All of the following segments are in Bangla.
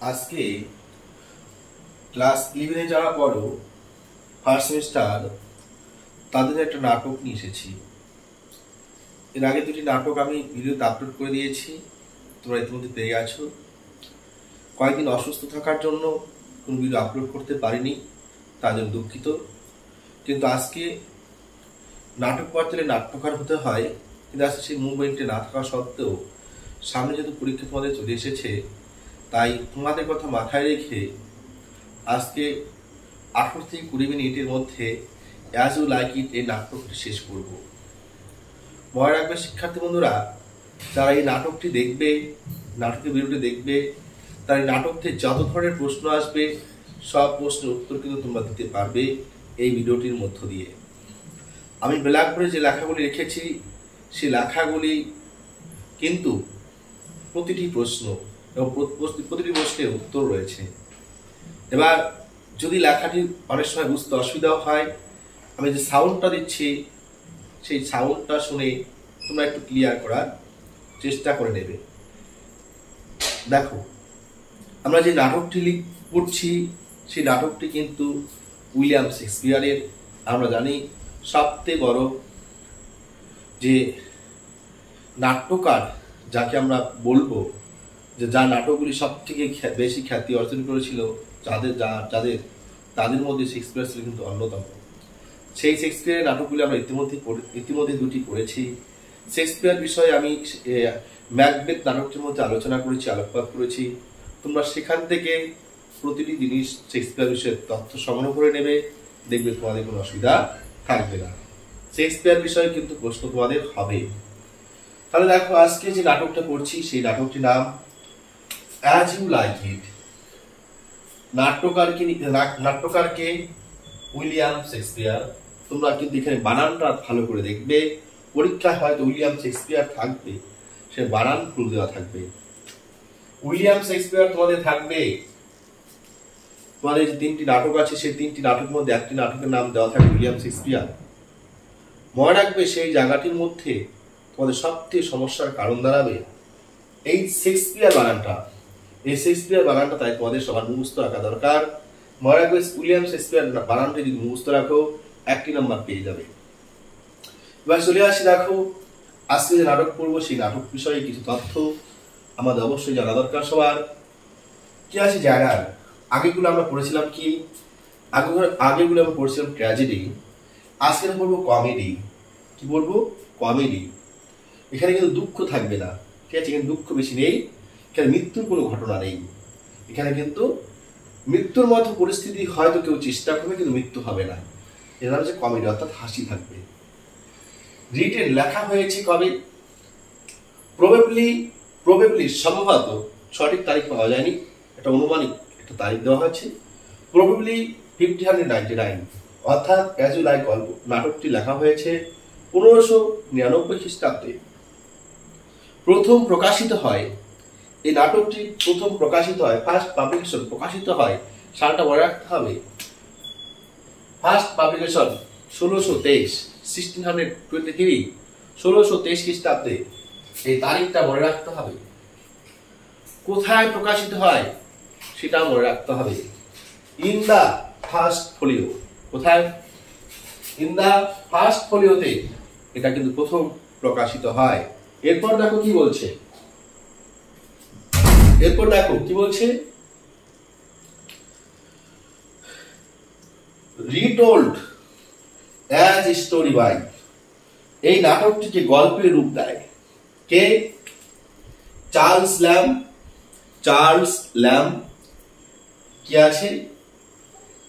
আজকে ক্লাস 11-এ যারা পড়ো ফার্স্ট সেমিস্টার তাদের একটা নাটক নিয়ে এসেছি। এর আগে দুটি নাটক আমি ভিডিওতে আপলোড করে দিয়েছি, তোমরা ইতিমধ্যে পেয়ে গেছো। কয়েকদিন অসুস্থ থাকার জন্য কোনো ভিডিও আপলোড করতে পারিনি, তার জন্য দুঃখিত। কিন্তু আজকে নাটক পড়তে হলে নাট্যকার হতে হয়, কিন্তু আজকে সেই মুভমেন্টে না থাকা সত্ত্বেও সামনে যেহেতু পরীক্ষা তোমাদের চলে এসেছে, তাই তোমাদের কথা মাথায় রেখে আজকে 18 থেকে 20 মিনিটের মধ্যে অ্যাজ ইউ লাইক ইট এই নাটকটি শেষ করব। মনে রাখবে শিক্ষার্থী বন্ধুরা, যারা এই নাটকটি দেখবে, নাটকের ভিডিওটি দেখবে, তার এই নাটক থেকে যত ধরনের প্রশ্ন আসবে সব প্রশ্নের উত্তর কিন্তু তোমরা দিতে পারবে এই ভিডিওটির মধ্য দিয়ে। আমি ব্ল্যাকবোর্ডে যে লেখাগুলি রেখেছি সেই লেখাগুলি কিন্তু প্রতিটি প্রশ্ন এবং প্রতিটি প্রশ্নের উত্তর রয়েছে। এবার যদি লেখাটি অনেক সময় বুঝতে অসুবিধা হয়, আমি যে সাউন্ডটা দিচ্ছি সেই সাউন্ডটা শুনে তোমরা একটু ক্লিয়ার করার চেষ্টা করে নেবে। দেখো, আমরা যে নাটকটি পড়ছি সেই নাটকটি কিন্তু উইলিয়াম শেক্সপিয়ারের। আমরা জানি সবচেয়ে বড় যে নাট্যকার যাকে আমরা বলবো, যে যার নাটকগুলি সব থেকে বেশি খ্যাতি অর্জন করেছিল, তাদের মধ্যে শেক্সপিয়ার ছিল কিন্তু অন্যতম। সেই শেক্সপিয়ারের নাটকগুলি আমরা ইতিমধ্যে দুটি পড়েছি। শেক্সপিয়ার বিষয়ে আমি ম্যাকবেথ নাটকটির মধ্যে আলোচনা করেছি, আলোকপাত করেছি। তোমরা সেখান থেকে প্রতিটি জিনিস শেক্সপিয়ার বিষয়ে তথ্য সংগ্রহ করে নেবে, দেখবে তোমাদের কোনো অসুবিধা থাকবে না। শেক্সপিয়ার বিষয়ে কিন্তু প্রশ্ন তোমাদের হবে। তাহলে দেখো, আজকে যে নাটকটা পড়ছি সেই নাটকটির নাম অ্যাজ ইউ লাইক ইট। নাট্যকারকে উইলিয়াম শেক্সপিয়ার। তোমরা কিন্তু এখানে বানানটা ভালো করে দেখবে, পরীক্ষায় হয়তো উইলিয়াম শেক্সপিয়ার থাকবে, সে বানান ভুল দেওয়া থাকবে। উইলিয়াম শেক্সপিয়ার তোমাদের থাকবে, তোমাদের যে 3টি নাটক আছে সেই 3টি নাটকের মধ্যে একটি নাটকের নাম দেওয়া থাকবে উইলিয়াম শেক্সপিয়ার। মনে রাখবে সেই জায়গাটির মধ্যে তোমাদের সবথেকে সমস্যার কারণ দাঁড়াবে এই শেক্সপিয়ার বানানটা। এই শেক্সপিয়ার বানানটা তাই তোমাদের সবার মুখস্থ রাখা দরকার। মনে রাখবে উইলিয়াম শেক্সপিয়ার বানানটা যদি মুখস্থ রাখো 1টি নাম্বার পেয়ে যাবে। এবার চলে আসি, দেখো আজকে যে নাটক পড়বো সেই নাটক বিষয়ে কিছু তথ্য আমাদের অবশ্যই জানা দরকার সবার। কি আছে জানার? আগেগুলো আমরা পড়েছিলাম কি? আগেগুলো আমরা পড়ছিলাম ট্র্যাজেডি, আজকে পড়বো কমেডি। কি বলবো? কমেডি। এখানে কিন্তু দুঃখ থাকবে না, ঠিক আছে? এখানে দুঃখ বেশি নেই, এখানে মৃত্যুর কোনো ঘটনা নেই। এখানে কিন্তু মৃত্যুর মতো পরিস্থিতি হয়তো কেউ চেষ্টা করবে, কিন্তু মৃত্যু হবে না। এটা হচ্ছে কমেডি, অর্থাৎ হাসি থাকবে। রিটেন লেখা হয়েছে কবে? প্রবেবলি সম্ভবত সঠিক তারিখ পাওয়া যায়নি, একটা অনুমানিক একটা তারিখ দেওয়া হয়েছে। প্রবেবলি 1599, অর্থাৎ অ্যাজ ইউ লাইক নাটকটি লেখা হয়েছে 1599 খ্রিস্টাব্দে। প্রথম প্রকাশিত হয় এই নাটকটি, প্রথম প্রকাশিত হয়, ফার্স্ট পাবলিকেশন প্রকাশিত হয়, সালটা মনে রাখতে হবে। ফার্স্ট পাবলিকেশন 1623 খ্রিস্টাব্দে, এই তারিখটা মনে রাখতে হবে। কোথায় প্রকাশিত হয় সেটা মনে রাখতে হবে। In the First Folio. কোথায়? ইন দা ফার্স্ট ফোলিওতে এটা কিন্তু প্রথম প্রকাশিত হয়। এরপর দেখো কি বলছে, retold as a story by. এই নাটকটিকে গল্পের রূপ দেয় কে? Charles Lamb. কি আছে?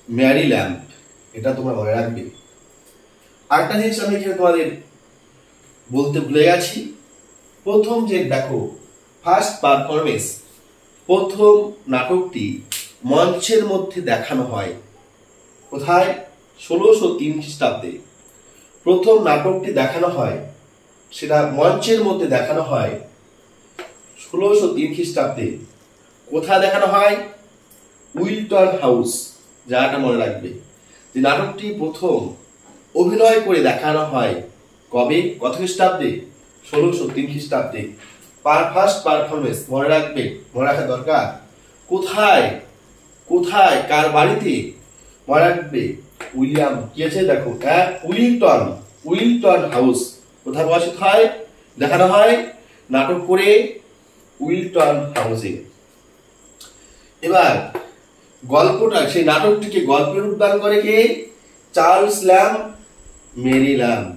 Mary Lamb. এটা তোমরা মনে রাখবে। আরেকটা জিনিস আমি এখানে তোমাদের বলতে ভুলে গেছি। প্রথম যে দেখো ফার্স্ট পারফরমেন্স, প্রথম নাটকটি মঞ্চের মধ্যে দেখানো হয়। কোথায়? 1603 খ্রিস্টাব্দে প্রথম নাটকটি দেখানো হয়, সেটা মঞ্চের মধ্যে দেখানো হয় 1603 খ্রিস্টাব্দে। কোথায় দেখানো হয়? Wilton house. জায়গাটা মনে রাখবে। যে নাটকটি প্রথম অভিনয় করে দেখানো হয় কবে, কত খ্রিস্টাব্দে? 1603 খ্রিস্টাব্দে। ফার্স্ট পারফরমেন্স মনে রাখবে, মনে রাখা দরকার। কোথায় কোথায় কার বাড়িতে? মনে রাখবে উইলিয়াম কি আছে দেখো, উইলটন, উইলটন হাউস। কোথায় প্রকাশিত হয়, দেখানো হয় নাটক করে উইলটন হাউসে। এবার গল্পটা, সেই নাটকটিকে গল্পের রূপদান করে কে? Charles Lamb, Mary Lamb.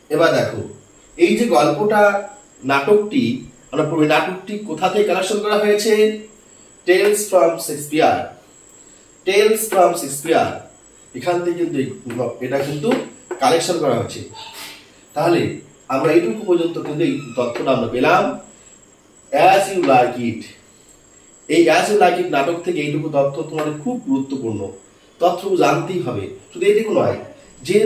এবার দেখো এই যে গল্পটা, নাটকটি, আমরা পড়ি নাটকটি কোথা থেকে কালেকশন করা হয়েছে? Tales from Shakespeare, Tales from Shakespeare, এখান থেকে কিন্তু এটা কিন্তু কালেকশন করা হয়েছে। তাহলে আমরা এইটুকু পর্যন্ত কিন্তু এই তথ্যটা আমরা পেলাম। অ্যাজ ইউ লাইক ইট, এই অ্যাজ ইউ লাইক ইট নাটক থেকে এইটুকু তথ্য তোমাদের খুব গুরুত্বপূর্ণ, তথ্যগুলো জানতেই হবে। শুধু এইটুকু নয়, যে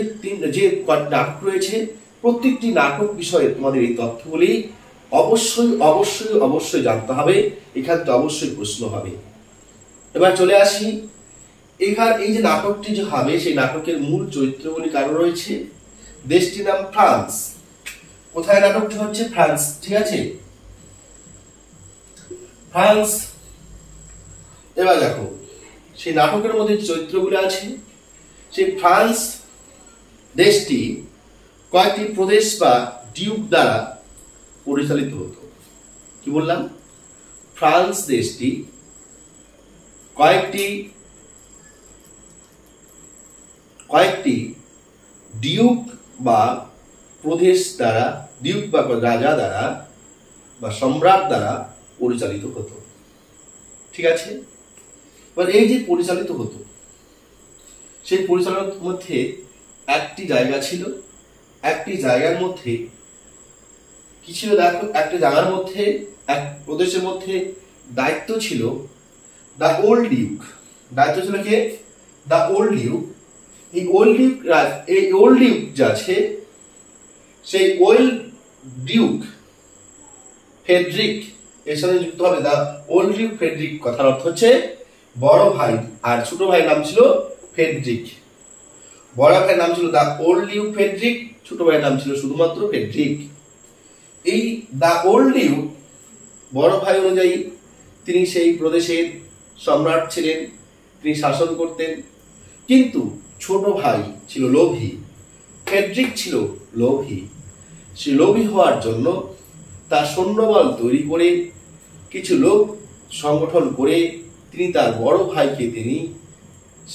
নাটক রয়েছে প্রত্যেকটি নাটক বিষয়ে তোমাদের এই তথ্যগুলি অবশ্যই অবশ্যই অবশ্যই জানতে হবে। এখান থেকে অবশ্যই প্রশ্ন হবে। এবার চলে আসি, এখানে এই যে নাটকটি যে হবে, সেই নাটকের মূল চরিত্রগুলি কারো রয়েছে। দেশটির নাম ফ্রান্স। কোথায় নাটকটি হচ্ছে? ফ্রান্স, ঠিক আছে, ফ্রান্স। এবার দেখো সেই নাটকের মধ্যে চরিত্রগুলো আছে। সেই ফ্রান্স দেশটি কয়েকটি প্রদেশ বা ডিউক দ্বারা পরিচালিত হতো। কি বললাম? ফ্রান্স দেশটি কয়েকটি ডিউক বা প্রদেশ দ্বারা, ডিউক বা রাজা দ্বারা বা সম্রাট দ্বারা পরিচালিত হতো। ঠিক আছে, এবার এই যে পরিচালিত হতো, সেই পরিচালনার মধ্যে একটি জায়গা ছিল, একটি জায়গার মধ্যে কি ছিল দেখো, একটা জায়গার মধ্যে, এক প্রদেশের মধ্যে দায়িত্ব ছিল দ্য ওল্ড ডিউক। দায়িত্ব ছিল কে? The old duke. এই ওল্ড ডিউক যে আছে, সেই ওল্ড ডিউক ফ্রেডরিক এর সাথে যুক্ত হবে। দ্য ওল্ড ডিউক ফ্রেডরিক কথার অর্থ হচ্ছে বড় ভাই, আর ছোট ভাইয়ের নাম ছিল ফ্রেডরিক। বড় ভাইয়ের নাম ছিল দ্য ওল্ড ডিউক ফ্রেডরিক, ছোট ভাইয়ের নাম ছিল শুধুমাত্র ফ্রেডরিক। এই দ্য ওল্ড ডিউক বড় ভাই অনুযায়ী তিনি সেই প্রদেশের সম্রাট ছিলেন, তিনি শাসন করতেন। কিন্তু ছোট ভাই ছিল লোভী, ফ্রেডরিক ছিল লোভী। সে লোভী হওয়ার জন্য তার সৈন্যবল তৈরি করে, কিছু লোক সংগঠন করে তিনি তার বড় ভাইকে তিনি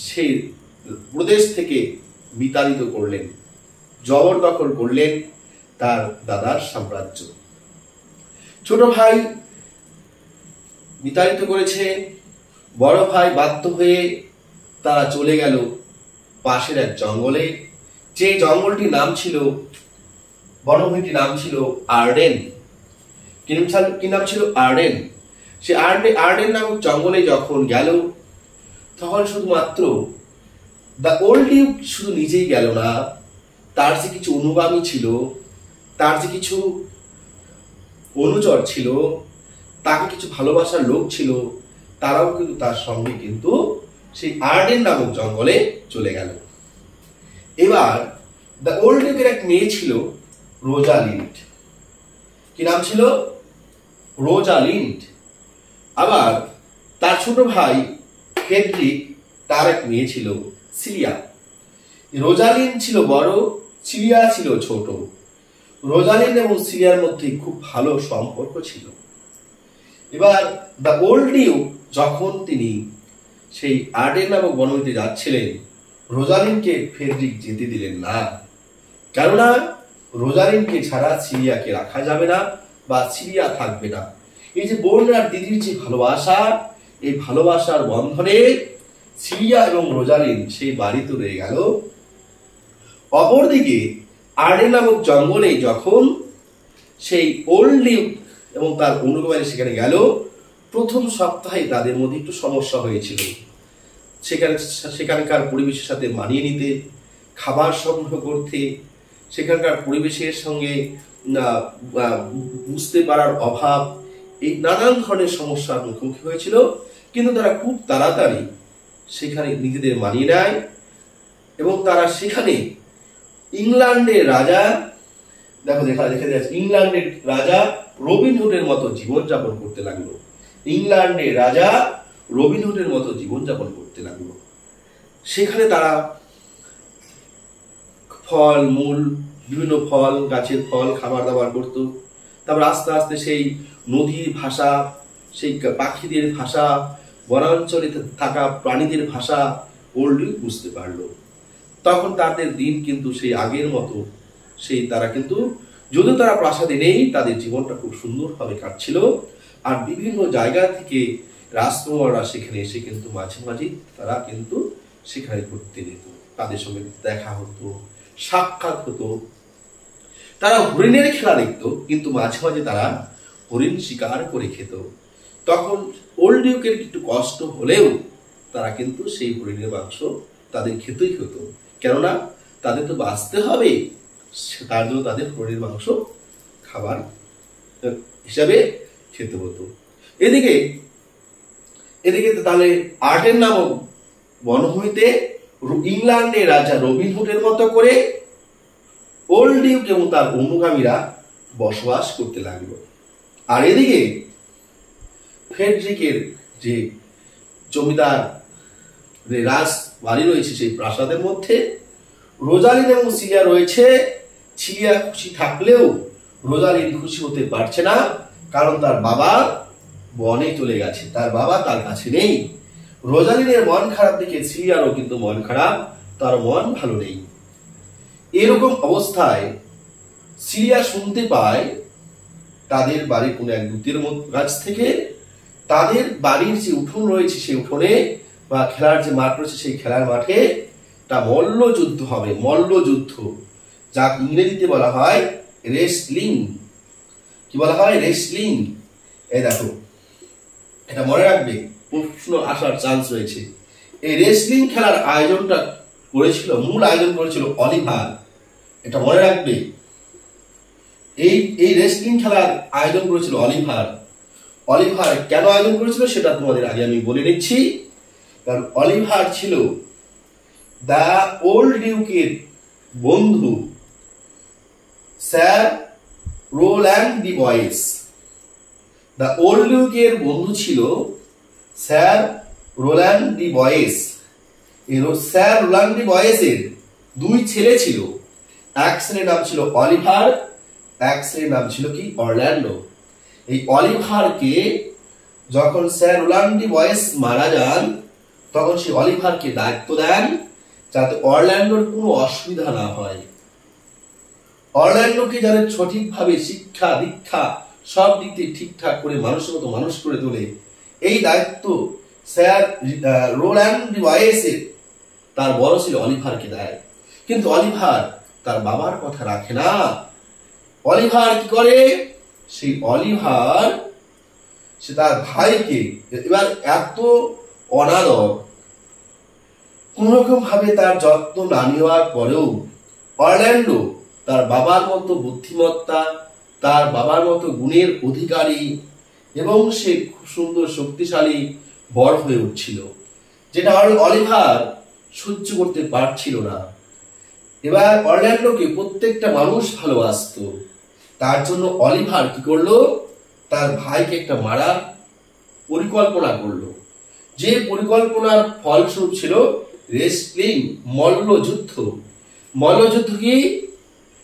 সেই প্রদেশ থেকে বিতাড়িত করলেন, জবরদখল করলেন তার দাদার সাম্রাজ্য। ছোট ভাই বিতাড়িত করেছে, বড় ভাই বাধ্য হয়ে তারা চলে গেল পাশের এক জঙ্গলে। যে জঙ্গলটির নাম ছিল, বনভূমিটির নাম ছিল আর্ডেন। কি নাম ছিল? আর্ডেন। সে আর্ডেন নামক জঙ্গলে যখন গেল, তখন শুধুমাত্র দ্য ওল্ড ডিউক শুধু নিজেই গেল না, তার যে কিছু অনুগামী ছিল, তার যে কিছু অনুচর ছিল, তাকে কিছু ভালোবাসার লোক ছিল, তারাও কিন্তু তার সঙ্গে কিন্তু সেই আর্ডেন নামক জঙ্গলে চলে গেল। এবার দ্য ওল্ড ডিউকের এক মেয়ে ছিল রোজালিন্ড। কি নাম ছিল? রোজালিন্ড। আবার তার ছোট ভাই ফ্রেডরিক, তার এক মেয়ে ছিল সিলিয়া। রোজালিন্ড ছিল বড়, সিলিয়া ছিল ছোট। রোজালিন্ড এবং সিলিয়ার মধ্যে খুব ভালো সম্পর্ক ছিল। এবার দ্য ওল্ড ডিউক যখন তিনি সেই আর্ডেন নামক বনভূমিতে যাচ্ছিলেন, রোজালিন্ডকে ফ্রেডরিক যেতে দিলেন না। কেননা রোজালিন্ডকে ছাড়া সিলিয়াকে রাখা যাবে না, বা সিলিয়া থাকবে না। এই যে বোন আর দিদির যে ভালোবাসা, এই ভালোবাসার বন্ধনে সিলিয়া এবং রোজালিন্ড সেই বাড়িতে রয়ে গেল। অপরদিকে আর্ডেন নামক জঙ্গলে যখন সেই ওল্ড ডিউক এবং তার অনুগামীরা সেখানে গেল, প্রথম সপ্তাহে তাদের মধ্যে একটু সমস্যা হয়েছিল। সেখানকার পরিবেশের সাথে মানিয়ে নিতে, খাবার সংগ্রহ করতে, সেখানকার পরিবেশের সঙ্গে বুঝতে পারার অভাব, এই নানান ধরনের সমস্যার মুখোমুখি হয়েছিল। কিন্তু তারা খুব তাড়াতাড়ি সেখানে নিজেদের মানিয়ে নেয় এবং তারা সেখানে ইংল্যান্ডের রাজা, দেখো দেখা যাচ্ছে ইংল্যান্ডের রাজা রবিন হুডের মতো জীবনযাপন করতে লাগলো। ইংল্যান্ডের রাজা রবিনহুডের মতো জীবনযাপন করতে লাগলো। সেখানে তারা ফল মূল, বিভিন্ন ফল গাছের ফল খাবার দাবার করত। তারপর আস্তে আস্তে সেই নদীর ভাষা, সেই পাখিদের ভাষা, বনাঞ্চলে থাকা প্রাণীদের ভাষা ওল্ড ডিউক বুঝতে পারলো। তখন তাদের দিন কিন্তু সেই আগের মতো, সেই তারা কিন্তু যদিও তারা প্রাসাদে নেই, তাদের জীবনটা খুব সুন্দরভাবে কাটছিল। আর বিভিন্ন জায়গা থেকে রাজকুমাররা সেখানে এসে কিন্তু মাঝে মাঝে তারা কিন্তু সেখানে ঘুরতে যেত, তাদের সঙ্গে দেখা হতো, সাক্ষাৎ হতো। তারা হরিণের খেলা দেখতো, কিন্তু মাঝে মাঝে তারা হরিণ শিকার করে খেত। তখন ওল্ড ডিউকের একটু কষ্ট হলেও তারা কিন্তু সেই হরিণের মাংস তাদের খেতেই হতো, কেননা তাদের তো বাঁচতে হবে, তার জন্য তাদের হরিণের মাংস খাবার হিসাবে খেতে হতো। এদিকে তাহলে আর্টেন নামক বনভূমিতে ইংল্যান্ডের রাজা রবিনহুডের মতো করে ওল্ড ডিউক এবং তার অনুগামীরা বসবাস করতে লাগলো। আর এদিকে ফ্রেডরিকের যে জমিদার রাজ বাড়ি রয়েছে, সেই প্রাসাদের মধ্যে রোজালিন এবং সিলিয়া রয়েছে। সিলিয়া খুশি থাকলেও রোজালিন খুশি হতে পারছে না, কারণ তার বাবা বনে চলে গেছে, তার বাবা তার কাছে নেই। রোজালিনের মন খারাপ দেখে সিলিয়ারও কিন্তু মন খারাপ, তার মন ভালো নেই। এরকম অবস্থায় সিলিয়া শুনতে পায় তাদের বাড়ির কোন এক দূতের কাছ থেকে তাদের বাড়ির যে উঠোন রয়েছে, সেই উঠোনে বা খেলার যে মাঠ রয়েছে, সেই খেলার মাঠে তা মল্লযুদ্ধ হবে। মল্লযুদ্ধ, যা ইংরেজিতে বলা হয় রেসলিং। কি বলা হয়? রেসলিং। এই দেখো, এটা মনে রাখবে, প্রশ্ন আসার চান্স রয়েছে। এই রেসলিং খেলার আয়োজনটা করেছিল, মূল আয়োজন করেছিল অলিভার। এটা মনে রাখবে, এই রেসলিং খেলার আয়োজন করেছিল অলিভার। অলিভার কেন আয়োজন করেছিল সেটা তোমাদের আগে আমি বলে নিচ্ছি। কারণ অলিভার ছিল দ্য ওল্ড ডিউকের বন্ধু স্যার রোল্যান্ড ডি বয়েস। দ্য ওল্ড ডিউকের বন্ধু ছিল স্যার রোল্যান্ড ডি বয়েস। স্যার রোল্যান্ড ডি বয়েসের দুই ছেলে ছিল, এক ছেলের নাম ছিল অলিভার, এক ছেলের নাম ছিল কি অরল্যান্ডো। এই অলিভারকে যখন স্যার রোল্যান্ড ডি বয়েস মারা যান, তখন সেই অলিভারকে দায়িত্ব দেন যাতে অরল্যান্ডোর কোনো অসুবিধা না হয়, অরল্যান্ডোকে যাতে সঠিকভাবে শিক্ষা দীক্ষা সব দিক থেকে ঠিকঠাক করে মানুষের মতো মানুষ করে তোলে। এই দায়িত্ব স্যার রোল্যান্ড ডি বয়েসের তার বড় ছিল অলিভারকে দেয়। কিন্তু অলিভার তার বাবার কথা রাখে না। অলিভার কি করে? সেই অলিভার সে তার ভাইকে এবার এত অনাদর, কোন রকম ভাবে তার যত্ন না নেওয়ার পরেও অরল্যান্ডো তার বাবার মতো বুদ্ধিমত্তা, তার বাবার মতো গুণের অধিকারী এবং সে খুব সুন্দর শক্তিশালী বর হয়ে উঠছিল, যেটা অলিভার সহ্য করতে পারছিল না। এবার অরল্যান্ডোকে প্রত্যেকটা মানুষ ভালোবাসত। তার জন্য অলিভার কি করলো? তার ভাইকে একটা মারার পরিকল্পনা করলো, যে পরিকল্পনার ফলস্বরূপ ছিল রেসলিং, মল্লযুদ্ধ। মল্লযুদ্ধ কি?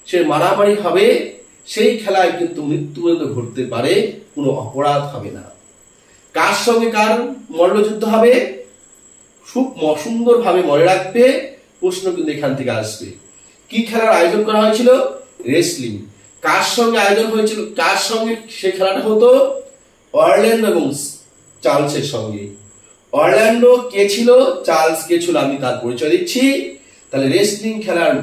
সে মারামারি হবে, সেই খেলায় কিন্তু মৃত্যু পর্যন্ত ঘটতে পারে, কোনো অপরাধ হবে না। কার সঙ্গে কার মল্লযুদ্ধ হবে? খুব সুন্দরভাবে মনে রাখবে, প্রশ্ন কিন্তু এখান থেকে আসবে। কি খেলার আয়োজন করা হয়েছিল? রেসলিং। কার সঙ্গে আয়োজন হয়েছিল? কার সঙ্গে সে খেলাটা হতো? অরল্যান্ডো এবং চার্লসের সঙ্গে। অরল্যান্ডো কে ছিল, চার্লস কে ছিল, আমি তার পরিচয় দিচ্ছি। তাহলে রেসলিং খেলার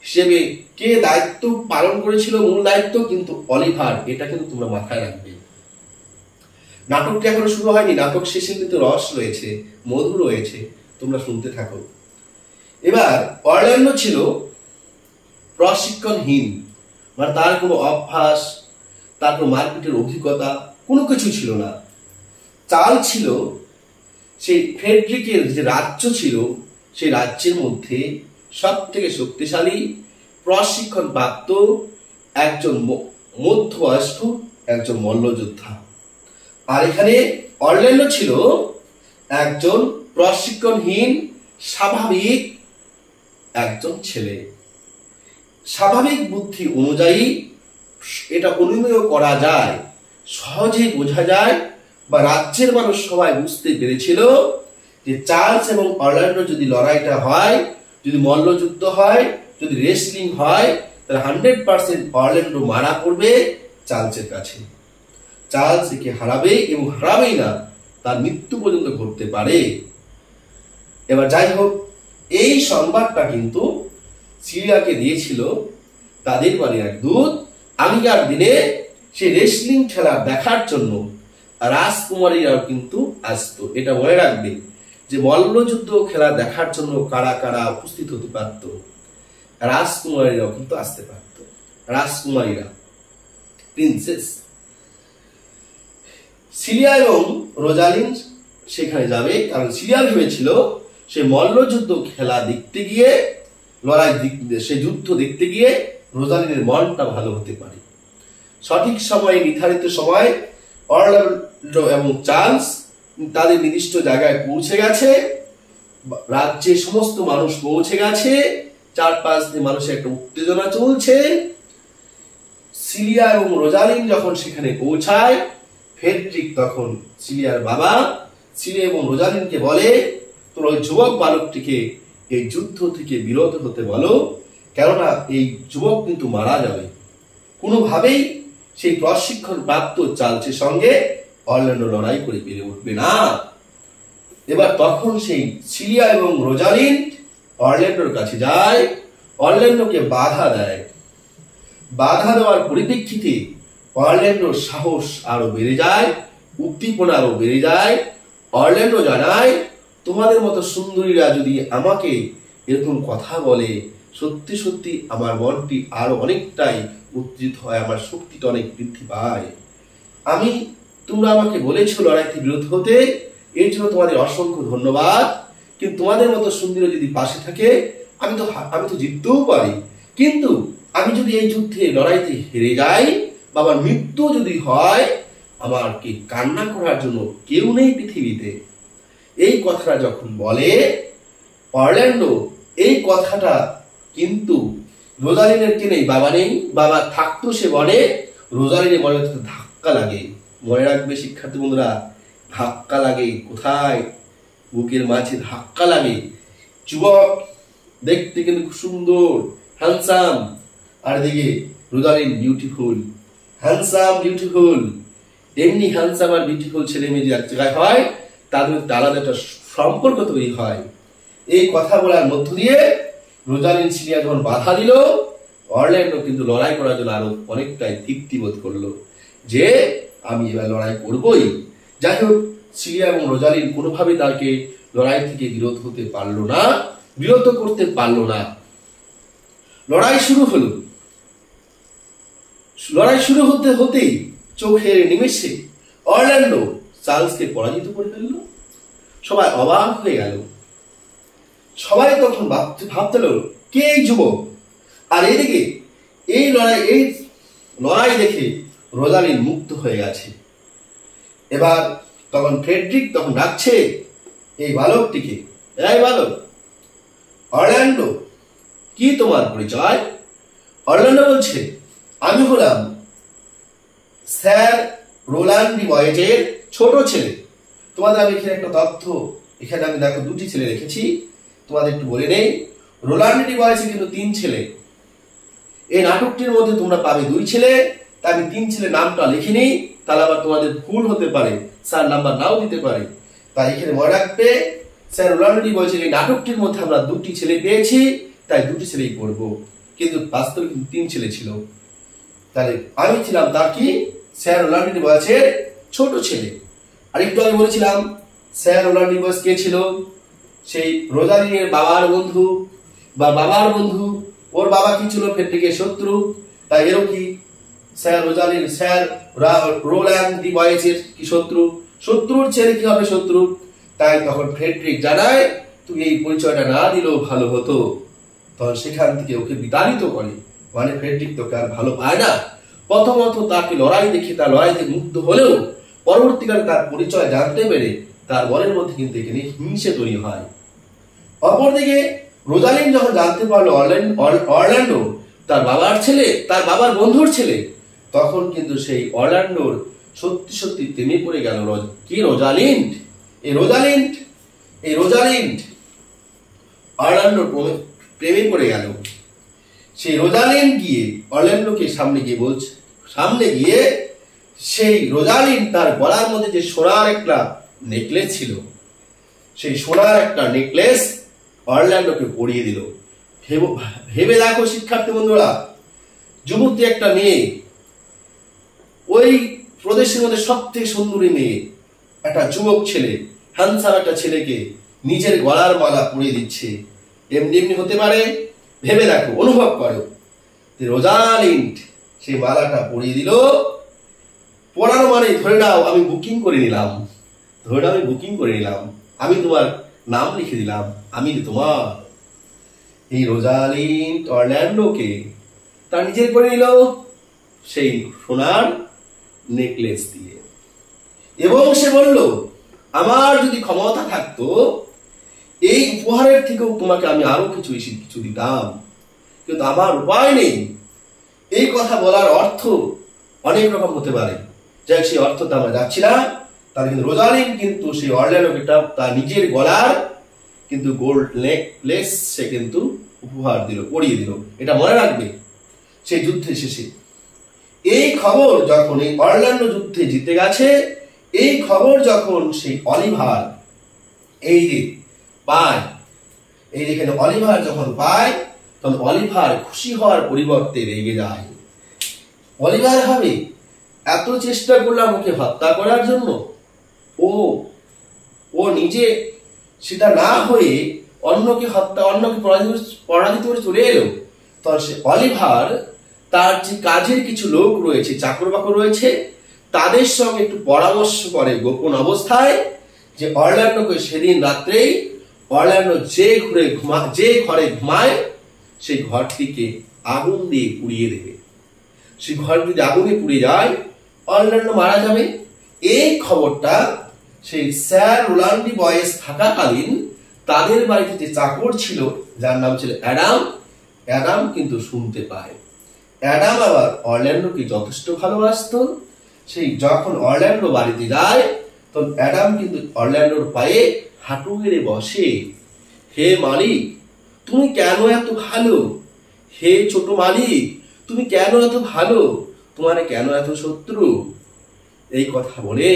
হিসেবে কে দায়িত্ব পালন করেছিল? মূল দায়িত্ব কিন্তু অলিভার। এটা কিন্তু তোমরা মাথায় রাখবে। নাটকটি এখনো শুরু হয়নি, নাটক শেষে কিন্তু রস রয়েছে, মধু রয়েছে, তোমরা শুনতে থাকো। এবার অরল্যান্ডো ছিল প্রশিক্ষণহীন, মানে তার কোনো অভ্যাস, তার কোনো মারপিটের অভিজ্ঞতা কোনো কিছু ছিল না। চার্লস ছিল সেই ফ্রেডরিকের যে রাজ্য ছিল, সেই রাজ্যের মধ্যে সব থেকে শক্তিশালী প্রশিক্ষণ প্রাপ্ত একজন মধ্যবয়স্ক একজন মল্লযোদ্ধা। আর এখানে অরল্যান্ডো ছিল একজন প্রশিক্ষণহীন স্বাভাবিক একজন ছেলে। স্বাভাবিক বুদ্ধি অনুযায়ী এটা অনুমেয় করা যায়, সহজেই বোঝা যায়, বা রাজ্যের মানুষ সবাই বুঝতে পেরেছিল যে চার্লস এবং অরল্যান্ডো যদি লড়াইটা হয়, যদি মল্লযুদ্ধ হয়, যদি রেসলিং হয়, তাহলে 100% অরল্যান্ডো মারা পড়বে চার্লসের কাছে। চার্লস একে হারাবে এবং হারাবেই না, তার মৃত্যু পর্যন্ত ঘটতে পারে। এবার যাই হোক, এই সংবাদটা কিন্তু সিরিয়াকে দিয়েছিল তাদের বাড়ির এক দূত। আগেকার দিনে সে রেসলিং খেলা দেখার জন্য রাজকুমারীরাও কিন্তু আসতো। এটা মনে রাখবে যে মল্লযুদ্ধ খেলা দেখার জন্য কারা কারা উপস্থিত হতে পারত, রাজকুমারীরাও কিন্তু আসতে পারত। রাজকুমারীরা, প্রিন্সেস। সিলিয়া এবং রোজালিন সেখানে যাবে, কারণ সিলিয়া ভেবেছিল সে মল্লযুদ্ধ খেলা দেখতে গিয়ে, সে যুদ্ধ দেখতে গিয়ে রোজালিনের মনটা ভালো হতে পারে। সঠিক সময়ে, নির্ধারিত সময় অরল্যান্ডো এবং চার্লস তাদের নির্দিষ্ট জায়গায় পৌঁছে গেছে। রাজ্যে সমস্ত মানুষ পৌঁছে গেছে, চারপাশ দিয়ে মানুষের একটা উত্তেজনা চলছে। সিলিয়া এবং রোজালিন যখন সেখানে পৌঁছায়, ফ্রেডরিক তখন সিলিয়ার বাবা সিলিয়া এবং রোজালিনকে বলে, তোর ওই যুবক বালকটিকে এই যুদ্ধ থেকে বিরত হতে বলো, কেননা এই যুবক কিন্তু মারা যাবে। কোনোভাবেই সেই প্রশিক্ষণ প্রাপ্ত চার্লসের সঙ্গে অরল্যান্ডো লড়াই করে পেরে উঠবে না। এবার তখন সেই সিলিয়া এবং রোজালিন অরল্যান্ডোর কাছে যায়, অরল্যান্ডোকে বাধা দেয়। বাধা দেওয়ার পরিপ্রেক্ষিতে অরল্যান্ডোর সাহস আরো বেড়ে যায়, উদ্দীপনা আরো বেড়ে যায়। অরল্যান্ডো জানায়, তোমাদের মতো সুন্দরীরা যদি আমাকে এরকম কথা বলে, সত্যি সত্যি আমার মনটি আরো অনেকটাই উত্তেজিত হয়, আমার শক্তিটা অনেক বৃদ্ধি পায়। তোমরা আমাকে বলেছো লড়াইতে বিরত হতে, এর জন্য তোমাদের অসংখ্য ধন্যবাদ। কিন্তু তোমাদের মতো সুন্দরী যদি পাশে থাকে, আমি তো জিততেও পারি। কিন্তু আমি যদি এই যুদ্ধে লড়াইতে হেরে যাই বা আমার মৃত্যু যদি হয়, আমার কি কান্না করার জন্য কেউ নেই পৃথিবীতে। এই কথাটা যখন বলে অরল্যান্ডো, এই কথাটা কিন্তু রোজালিনের কে নেই, বাবা নেই, বাবা থাকতো সে বলে, রোজালিনের মনে ধাক্কা লাগে। মনে রাখবে শিক্ষার্থী বন্ধুরা, ধাক্কা লাগে কোথায়? বুকের মাঝে ধাক্কা লাগে। যুবক দেখতে কিন্তু খুব সুন্দর, হ্যান্ডসাম, আর দিকে রোজালিন বিউটিফুল, হ্যান্ডসাম বিউটিফুল। এমনি হ্যান্ডসাম আর বিউটিফুল ছেলে মেয়ে যে এক জায়গায় হয়, তাদের আলাদা একটা সম্পর্ক তৈরি হয়। এই কথা বলার মধ্য দিয়ে রোজালিন সিলিয়া যখন বাধা দিল, অরল্যান্ডো কিন্তু লড়াই করার জন্য আরো অনেকটাই তৃপ্তি বোধ করলো যে আমি এবার লড়াই করবই। যাই হোক, সিলিয়া এবং রোজালিন কোনোভাবে তাকে লড়াই থেকে বিরত হতে পারলো না, বিরত করতে পারলো না। লড়াই শুরু হলো। লড়াই শুরু হতে হতেই চোখের নিমেষে অরল্যান্ডো চার্লসকে পরাজিত করে ফেলল। সবাই অবাক হয়ে গেল। সবাই তখন ভাবতে লাগলো, কে এই যুবক? আর এদিকে এই লড়াই দেখে রোজালিন মুক্ত হয়ে গেছে। এবার তখন ফ্রেডরিক তখন ডাকছে এই বালকটিকে, এই বালক অরল্যান্ডো, কি তোমার পরিচয়? অরল্যান্ডো বলছে, আমি হলাম স্যার রোল্যান্ড ডি বয়েজের ছোট ছেলে। তোমাদের আমি এখানে একটা তথ্য, এখানে আমি দেখো দুটি ছেলে রেখেছি, তোমাদের একটু বলে নেই। রোল্যান্ড ডি বয়েজের কিন্তু 3 ছেলে। এই নাটকটির মধ্যে তোমরা পাবে 2 ছেলে, তাই আমি 3 ছেলে নামটা লিখিনি, তাহলে আবার তোমাদের ভুল হতে পারে, স্যার নাম্বার নাও দিতে পারে। তাই এখানে মনে রাখবে, স্যার রোল্যান্ড ডি বয়েজের এই নাটকটির মধ্যে আমরা 2টি ছেলে পেয়েছি, তাই 2টি ছেলেই পড়বো, কিন্তু বাস্তবে কিন্তু 3 ছেলে ছিল। তাহলে আমি ছিলাম তার কি, স্যার রোল্যান্ড ডি বয়েজের ছোট ছেলে। আর একটু আগে বলেছিলাম স্যার রোল্যান্ড ডি বয়েজ কে ছিল? সেই রোজালিনের বাবার বন্ধু, বা বাবার বন্ধু। ওর বাবা কি ছিল? ফ্রেডরিকের শত্রু। তাই এরও কি স্যার রোল্যান্ড ডি বয়েজের কি শত্রু? শত্রুর ছেলে কি হবে শত্রু? তাই তখন ফ্রেডরিক জানায়, তুই এই পরিচয়টা না দিলেও ভালো হতো। তখন সেখান থেকে ওকে বিতাড়িত করে, মানে ফ্রেডরিক তোকে আর ভালো পায় না। প্রথমত তাকে লড়াই দেখে, তার লড়াই থেকে মুগ্ধ হলেও পরবর্তীকালে তার পরিচয় জানতে পেরে তার মনের মধ্যে কিন্তু এখানে হিংসে তৈরি হয়। অপরদিকে রোজালিন যখন জানতে পারলো অরল্যান্ডো তার বাবার ছেলে, তার বাবার বন্ধুর ছেলে, তখন কিন্তু সেই অরল্যান্ডোর সত্যি সত্যি প্রেমে পড়ে গেল। কি রোজালিন্ড, এই রোজালিন্ড অরল্যান্ডোর প্রেমে পড়ে গেল। সেই রোজালিন্ড গিয়ে অরল্যান্ডোকে সামনে গিয়ে সেই রোজালিন্ড তার গলার মধ্যে যে সোনার একটা নেকলেস ছিল, সেই সোনার একটা নেকলেস অরল্যান্ডোকে পরিয়ে দিল। ভেবে দেখো শিক্ষার্থী বন্ধুরা, যুবতী একটা মেয়ে, ওই প্রদেশের মধ্যে সবথেকে সুন্দরী মেয়ে, একটা যুবক ছেলে, হ্যান্ডসাম একটা ছেলেকে নিজের গলার মালা পরিয়ে দিচ্ছে। এমনি এমনি হতে পারে? ভেবে দেখো, অনুভব করো। রোজালিন্ড সেই মালাটা পরিয়ে দিল। পড়ানো মানে ধরে নাও আমি বুকিং করে নিলাম, আমি তোমার নাম লিখে দিলাম, আমি তোমার। এই রোজালিন্ড অরল্যান্ডোকে তার নিজের করে নিল সেই সোনার নেকলেস দিয়ে, এবং সে বলল, আমার যদি ক্ষমতা থাকতো এই উপহারের থেকেও তোমাকে আমি আরো কিছু দিতাম, কিন্তু আমার উপায় নেই। এই কথা বলার অর্থ অনেক রকম হতে পারে, যাই সেই অর্থটা আমরা যাচ্ছি না। তাহলে কিন্তু রোজালিন্ড কিন্তু সেই অরল্যান্ডোকে তার নিজের গলার কিন্তু গোল্ড নেকলেস সে কিন্তু উপহার দিল, পরিয়ে দিল। এটা মনে রাখবে। সেই যুদ্ধের শেষে এই খবর যখন এই অরল্যান্ডো যুদ্ধে জিতে গেছে, এই খবর যখন সেই অলিভার এই যে পায়, এই যেখানে অলিভার যখন পায়, তখন অলিভার খুশি হওয়ার পরিবর্তে রেগে যায়। অলিভার ভাবে, এত চেষ্টা করলাম ওকে হত্যা করার জন্য, ও নিজে সেটা না হয়ে অন্যকে পরাজিত করে চলে এলো। তখন সে অলিভার তার যে কাজের কিছু লোক রয়েছে, চাকর বাকর রয়েছে, তাদের সঙ্গে একটু পরামর্শ করে গোপন অবস্থায়, যে অরল্যান্ডোকে সেদিন রাত্রেই অরল্যান্ডো যে ঘরে ঘুমায় সেই ঘরটিকে আগুন দিয়ে পুড়িয়ে দেবে। সেই ঘর যদি আগুনে পুড়ে যায়, অরল্যান্ডো মারা যাবে। এই খবরটা সেই স্যার রোলান্ডি বয়েস থাকাকালীন তাদের বাড়িতে যে চাকর ছিল, যার নাম ছিল অ্যাডাম কিন্তু শুনতে পায়। অ্যাডাম আবার অরল্যান্ডোকে যথেষ্ট ভালোবাসতো। সেই যখন অরল্যান্ডো বাড়িতে যায়, তখন অ্যাডাম কিন্তু অরল্যান্ডোর পায়ে হাঁটু গেড়ে বসে। হে মালিক, তুমি কেন এত ভালো? হে ছোট মালিক, তুমি কেন এত ভালো? তোমার কেন এত শত্রু? এই কথা বলে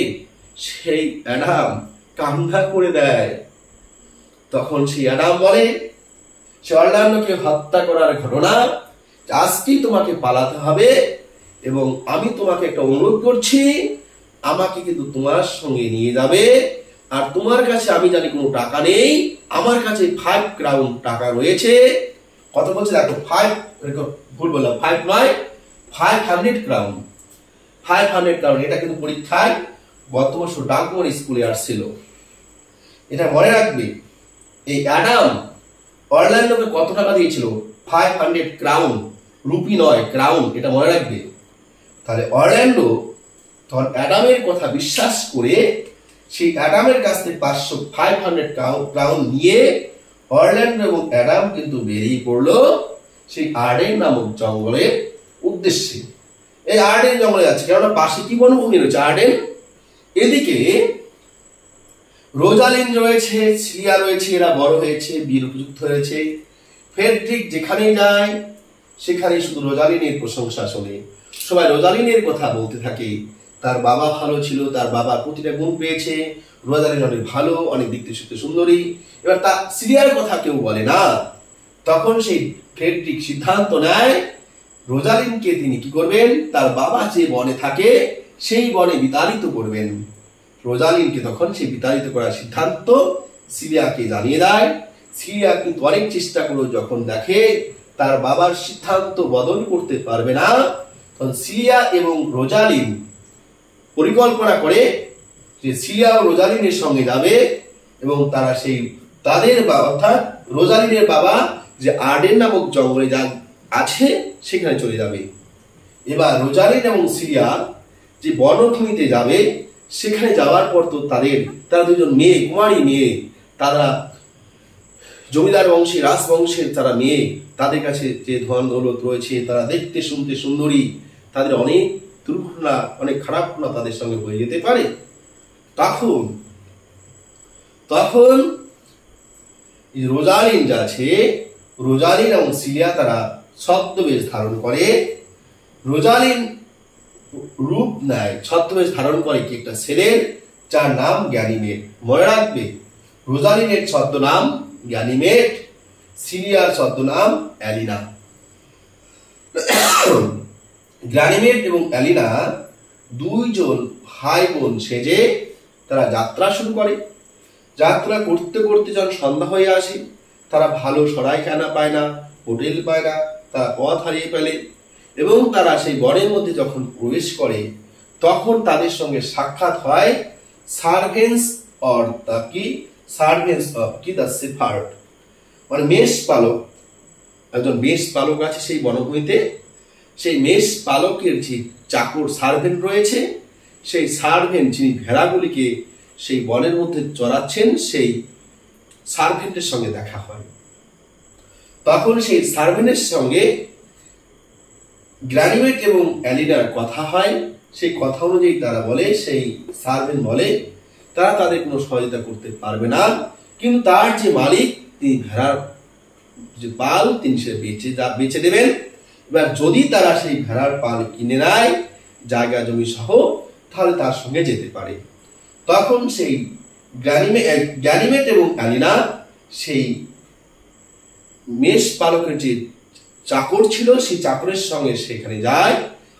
সেই অ্যাডাম কান্না করে দেয়। তখন সেই অ্যাডাম বলে, সে অরল্যান্ডোকে হত্যা করার ঘটনা, আজকেই তোমাকে পালাতে হবে, এবং আমি তোমাকে একটা অনুরোধ করছি, আমাকে কিন্তু তোমার সঙ্গে নিয়ে যাবে। আর তোমার কাছে আমি জানি কোনো টাকা নেই, আমার কাছে 5 ক্রাউন টাকা রয়েছে। কত বলছে দেখো, 5, ভুল বললাম, 5 নয়, 500 ক্রাউন। 500 ক্রাউন, এটা কিন্তু পরীক্ষায় গত বছর ডাকমোর স্কুলে আসছিল। এটা মনে রাখবে। এই অ্যাডাম অরল্যান্ডোকে কত টাকা দিয়েছিল? 500 ক্রাউন, রুপি নয়, ক্রাউন। এটা মনে রাখবে। তাহলে অরল্যান্ডো তখন অ্যাডামের কথা বিশ্বাস করে সেই অ্যাডামের কাছ থেকে 500 ক্রাউন নিয়ে অরল্যান্ডো এবং অ্যাডাম কিন্তু বেরিয়ে পড়লো সেই আর্ডেন নামক জঙ্গলের উদ্দেশ্যে। এই আর্ডেন জঙ্গলে যাচ্ছে, কেননা পাশে কি বনভূমি রয়েছে? আর্ডেন। এদিকে রোজালিন্ড রয়েছে, সিলিয়া রয়েছে, এরা বড় হয়েছে, বীর উপযুক্ত হয়েছে। ফ্রেডরিক যেখানে যায় সেখানে শুধু রোজালিনের প্রশংসা শোনে, সবাই রোজালিনের কথা বলতে থাকে। তার বাবা ভালো ছিল, তার বাবা প্রতিটা গুণ পেয়েছে, রোজালিন অনেক ভালো, অনেক দেখতে সুন্দরী। এবার তার সিরিয়ার কথা কেউ বলে না। তখন সেই ফ্রেডরিক সিদ্ধান্ত নেয়, রোজালিনকে তিনি কি করবেন, তার বাবা যে বনে থাকে সেই বনে বিতাড়িত করবেন। রোজালিনকে তখন সেই বিতাড়িত করার সিদ্ধান্ত সিলিয়াকে জানিয়ে দেয়। সিলিয়া কিন্তু অনেক চেষ্টা করলো, যখন দেখে তার বাবার সিদ্ধান্ত বদল করতে পারবে না, তখন সিলিয়া এবং রোজালিন পরিকল্পনা করে যে সিলিয়া ও রোজালিনের সঙ্গে যাবে, এবং তারা সেই তাদের অর্থাৎ রোজালিনের বাবা যে আর্ডেন নামক জঙ্গলে যা আছে সেখানে চলে যাবে। এবার রোজালিন এবং সিলিয়া যে বনভূমিতে যাবে, সেখানে যাওয়ার পর তো তারা দুজন মেয়ে, কুমারী মেয়ে, তারা জমিদার বংশী, রাজবংশের তারা মেয়ে, তাদের কাছে যে ধন দৌলত রয়েছে, তারা দেখতে শুনতে সুন্দরী, তাদের অনেক দুর্ঘটনা, অনেক খারাপ ঘটনা তাদের সঙ্গে হয়ে যেতে পারে। তখন রোজালিন যা আছে, রোজালিন এবং সিলিয়া তারা ছদ্মবেশ ধারণ করে। রোজালিন রূপ নেয়, ছদ্মবেশ ধারণ করে কি একটা ছেলের, যার নাম গ্যানিমেড। মনে রাখবে, রোজালিনের ছদ্মনাম গ্যানিমেড, সিলিয়ার ছদ্মনাম অ্যালিনা। গ্যানিমেড এবং অ্যালিনা দুইজন ভাই বোন সেজে তারা যাত্রা শুরু করে। যাত্রা করতে করতে যখন সন্ধ্যা হয়ে আসে, তারা ভালো সরাইখানা পায় না, হোটেল পায় না, তারা পথ হারিয়ে ফেলে এবং তারা সেই বনের মধ্যে যখন প্রবেশ করে, তখন তাদের সঙ্গে সাক্ষাৎ হয় সার্ভেন্টস অর দ্য শেফার্ড, মানে মেষ পালক। একজন মেষ পালক আছে সেই বনভূমিতে। সেই মেষ পালকের যে চাকর সার্ভেন্ট রয়েছে, সেই সার্ভেন্ট যিনি ভেড়াগুলিকে সেই বনের মধ্যে চড়াচ্ছেন, সেই সার্ভেন্টের সঙ্গে দেখা হয়। তখন সেই সার্ভেন্টের সঙ্গে গ্যানিমেড এবং অ্যালিনার কথা হয়। সেই কথা অনুযায়ী তারা বলে, সেই সার্ভেন্ট বলে তারা তাদের কোনো সহায়তা করতে পারবে না, কিন্তু তার যে মালিক, তিনি ভেড়ার যে পাল, তিনি সে বেচে দেবেন। এবার যদি তারা সেই ভেড়ার পাল কিনে নেয় জায়গা জমি সহ, তাহলে তার সঙ্গে যেতে পারে। তখন সেই গ্যানিমেড এবং অ্যালিনা সেই মেষ পালকের যে চাকর ছিল, সেই চাকরের সঙ্গে সেখানে যায়।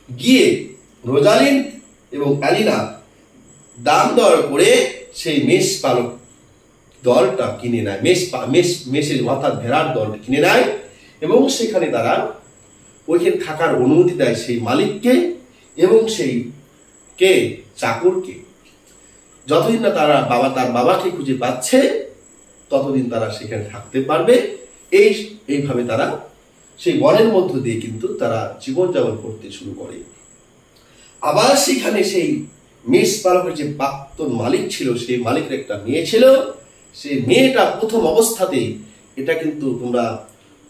গিয়ে রোজালিন এবং অ্যালিনা দাম দর করে সেই মেষ পালক দলটা কিনে নেয়, মেষের অর্থাৎ ভেড়ার দলটা কিনে নেয় এবং সেখানে তারা ওইখানে থাকার অনুমতি দেয় সেই মালিককে এবং সেই চাকরকে। যতদিন না তার বাবাকে খুঁজে পাচ্ছে, ততদিন তারা সেখানে থাকতে পারবে। এইভাবে তারা সেই বনের মধ্য দিয়ে কিন্তু তারা জীবনযাপন করতে শুরু করে। আবার সেখানে সেই মেষ পালকের যে প্রাক্তন মালিক ছিল, সেই মালিকের একটা মেয়ে ছিল। সেই মেয়েটা প্রথম অবস্থাতে, এটা কিন্তু তোমরা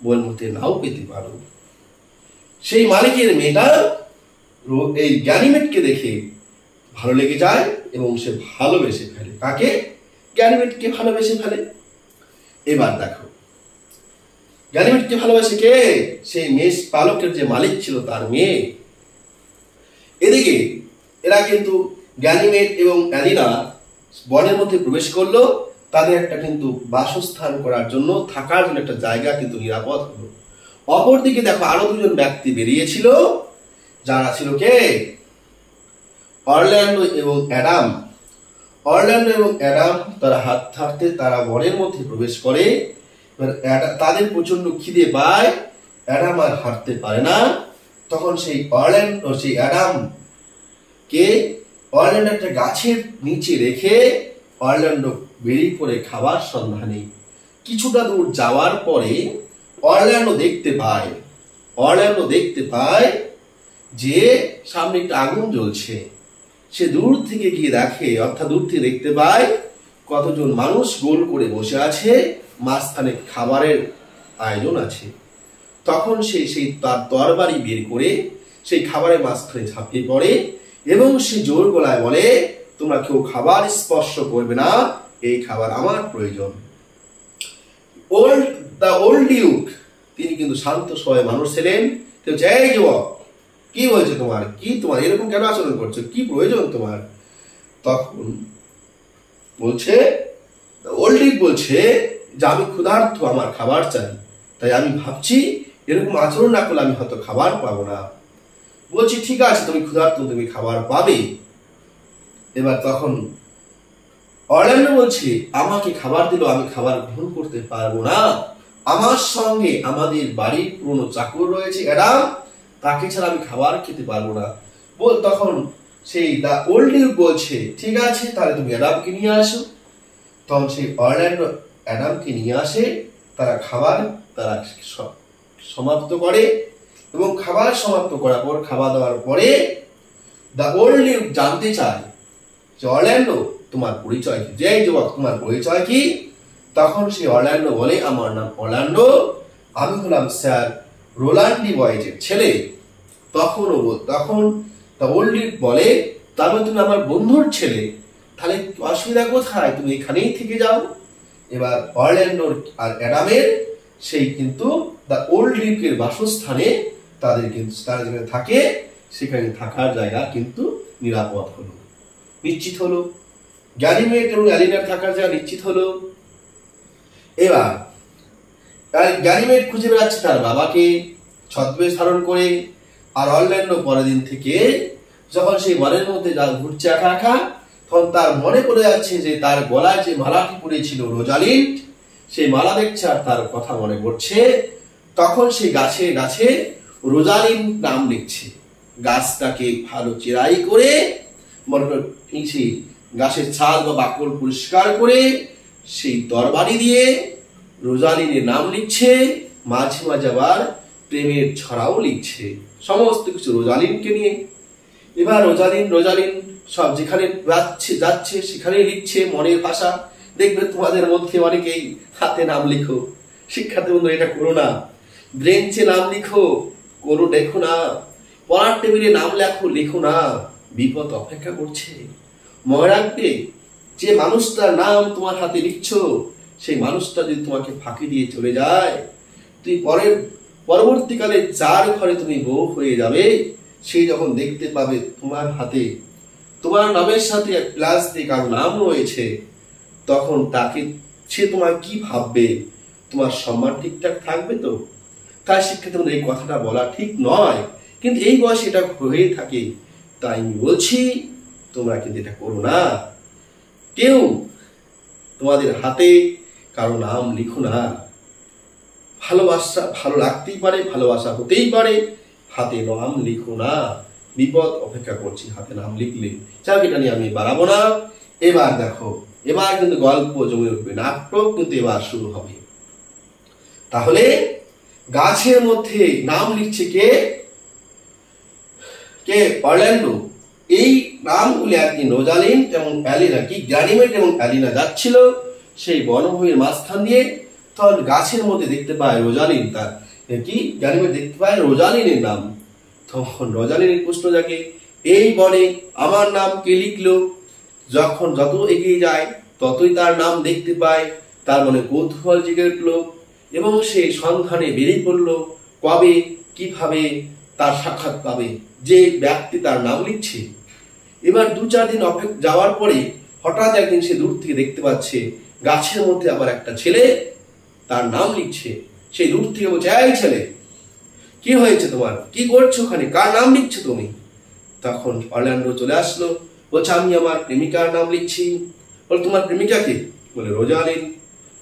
বইয়ের মধ্যে নাও পেতে পারো, সেই মালিকের মেয়েটা এই গ্যানিমেডকে দেখে ভালো লেগে যায় এবং সে ভালোবেসে ফেলে। কাকে? গ্যানিমেডকে ভালোবেসে ফেলে। এবার দেখো, গ্যানিমেডকে ভালোবাসে কে? সেই মেষ পালকের যে মালিক ছিল তার মেয়ে। এদিকে এরা কিন্তু গ্যানিমেড এবং অ্যালিনা বনের মধ্যে প্রবেশ করলো। তাদের একটা কিন্তু বাসস্থান করার জন্য, থাকার জন্য একটা জায়গা কিন্তু নিরাপদ হলো। অপরদিকে দেখো, আরো দুজন ব্যক্তি বেরিয়েছিল, যারা ছিল কে? অরল্যান্ডো এবং অ্যাডাম। অরল্যান্ডো এবং অ্যাডাম তারা হাঁটতে তারা বনের মধ্যে প্রবেশ করে। তাদের প্রচন্ড খিদে পায়, অ্যাডাম আর হাঁটতে পারে না। তখন সেই অরল্যান্ডো একটা গাছের নিচে রেখে অরল্যান্ডো বেরিয়ে পড়ে খাবার সন্ধানে। কিছুটা দূর যাওয়ার পরে অরল্যান্ডো দেখতে পায় যে সামনে একটা আগুন জ্বলছে। সে দূর থেকে গিয়ে দেখে, অর্থাৎ দূর থেকে দেখতে পায় কতজন মানুষ গোল করে বসে আছে, মাঝখানে খাবারের আয়োজন আছে। তখন সেই তার তরবারি বের করে সেই খাবারের মাঝখানে ঝাঁপিয়ে পড়ে এবং সে জোর গলায় বলে, তোমরা কেউ খাবার স্পর্শ করবে না, এই খাবার আমার প্রয়োজন। ওল্ড ডিউক, তিনি কিন্তু শান্ত স্বভাবের মানুষ ছিলেন। এই যুবক, কি হয়েছে তোমার? তোমার এরকম কেন আচরণ করছো? কি প্রয়োজন তোমার? তখন বলছে, ওল্ড ডিউক বলছে যে আমি ক্ষুধার্ত, আমার খাবার চাই, তাই আমি ভাবছি এরকম আচরণ না করলে আমি হয়তো খাবার পাবো না। বলছি ঠিক আছে, তুমি ক্ষুধার্ত, তুমি খাবার পাবে। এবার তখন অরল্যান্ডো বলছে, আমাকে খাবার দিল, আমি খাবার গ্রহণ করতে পারবো না। আমার সঙ্গে আমাদের বাড়ির পুরনো চাকর রয়েছে অ্যাডাম, তাকে ছাড়া আমি খাবার খেতে পারবো না। তখন সেই দা ওল্ড ডিউক বলছে, ঠিক আছে, তাহলে তুমি অ্যাডামকে নিয়ে আসো। তখন সেই অরল্যান্ডো অ্যাডামকে নিয়ে আসে। তারা সমাপ্ত করে এবং খাবার সমাপ্ত করার পর, খাওয়া দাওয়ার পরে দা ওল্ড ডিউক জানতে চায় যে অরল্যান্ডো তোমার পরিচয় কি, যে যুবক তোমার পরিচয় কি? তখন সেই অরল্যান্ডো বলে আমার নাম অরল্যান্ডো, আমি হলাম স্যার রোল্যান্ডি বয়েজের ছেলে। তখন ওল্ড ডিক বলে তার মানে তুমি আমার বন্ধুর ছেলে, তাহলে অসুবিধা কোথায়, তুমি এখানেই থেকে যাও। এবার অরল্যান্ডোর আর অ্যাডামের সেই কিন্তু দ্য ওল্ড ডিকের বাসস্থানে তাদের কিন্তু তারা যেখানে থাকে সেখানে থাকার জায়গা কিন্তু নিরাপদ হলো, নিশ্চিত হলো। গ্যানিমেড এবং অ্যালিনার থাকার জায়গা নিশ্চিত হলো। এবার গ্যানিমেড খুঁজে বেড়াচ্ছে তার বাবাকে ছদ্মবেশ ধারণ করে, আর অরল্যান্ডো পরের দিন থেকে যখন সেই বনের মধ্যে ঘুরছে একা একা, তখন তার মনে পড়ে যাচ্ছে যে তার গলায় যে মালাটি পড়েছিল রোজালিন্ড, সেই মালা দেখছে আর তার কথা মনে পড়ছে। তখন সেই গাছে গাছে রোজালিন্ড নাম লিখছে, গাছটাকে ভালো চেরাই করে মনে করেন সেই গাছের ছাল বা বাকল পরিষ্কার করে সেই তরবারি দিয়ে রোজালিনের নাম লিখছে, মাঝে মাঝে আবার প্রেমের ছড়াও লিখছে, সমস্ত কিছু রোজালিনকে নিয়ে। এবার রোজালিন সব যেখানে যাচ্ছে সেখানেই লিখছে মনের ভাষা। দেখবে তোমাদের মধ্যে অনেকেই হাতে নাম লিখো, শিক্ষার্থী বন্ধু এটা করো না। ব্রেঞ্চে নাম লিখো, কোনো দেখো না। পড়ার টেবিলে নাম লেখো না, বিপদ অপেক্ষা করছে। মনে রাখবে যে মানুষটার নাম তোমার হাতে লিখছো, সেই মানুষটা যদি তোমাকে ফাঁকি দিয়ে চলে যায়, তুই পরবর্তীকালে যার ঘরে তুমি বউ হয়ে যাবে, সেই যখন দেখতে পাবে তোমার হাতে তোমার নামের সাথে প্লাস দিয়ে কারো নাম রয়েছে, তখন সে তোমার কি ভাববে? তোমার সম্মান ঠিকঠাক থাকবে তো? তাই শিক্ষার্থী এই কথাটা বলা ঠিক নয়, কিন্তু এই বয়সে এটা হয়ে থাকে। তাই আমি বলছি তোমরা কিন্তু এটা করো না। কেউ তোমাদের হাতে কারো নাম লিখো না। ভালোবাসা ভালো লাগতেই পারে, ভালোবাসা হতেই পারে, হাতে নাম লিখো না, বিপদ অপেক্ষা করছি হাতে নাম লিখলে। যাক, এটা নিয়ে আমি বাড়াবো না। এবার দেখো, এবার কিন্তু গল্প জমে উঠবে, নাটক কিন্তু এবার শুরু হবে। তাহলে গাছের মধ্যে নাম লিখছে কে? অরল্যান্ডো। এই নামগুলি একদিন রোজালিন্ড এবং অ্যালিনা, কি গ্যানিমেড এবং অ্যালিনা যাচ্ছিল সেই বনভূমির মাঝখান দিয়ে, তখন গাছের মধ্যে দেখতে পায় রোজালিন, তার কি গ্যানিমেড দেখতে পায় রোজালিনের নাম। তখন রোজালিনের প্রশ্ন জাগে, এই বনে আমার নাম কে লিখলো? যত এগিয়ে যায় ততই তার নাম দেখতে পায়, তার মনে কৌতূহল জেগে উঠলো এবং সে সন্ধানে বেরিয়ে পড়লো কবে কিভাবে তার সাক্ষাৎ পাবে যে ব্যক্তি তার নাম লিখছে। এবার 2-4 দিন যাওয়ার পরে হঠাৎ একদিন সে দূর থেকে দেখতে পাচ্ছে গাছের মধ্যে আবার একটা ছেলে তার নাম লিখছে। সেই দূর থেকে বলছে, এই ছেলে, কি হয়েছে তোমার, কি করছো ওখানে, কার নাম লিখছো তুমি? তখন অরল্যান্ডো চলে আসলো, বলছে আমি আমার প্রেমিকার নাম লিখছি। বলে তোমার প্রেমিকা কে? বলে রোজালিন।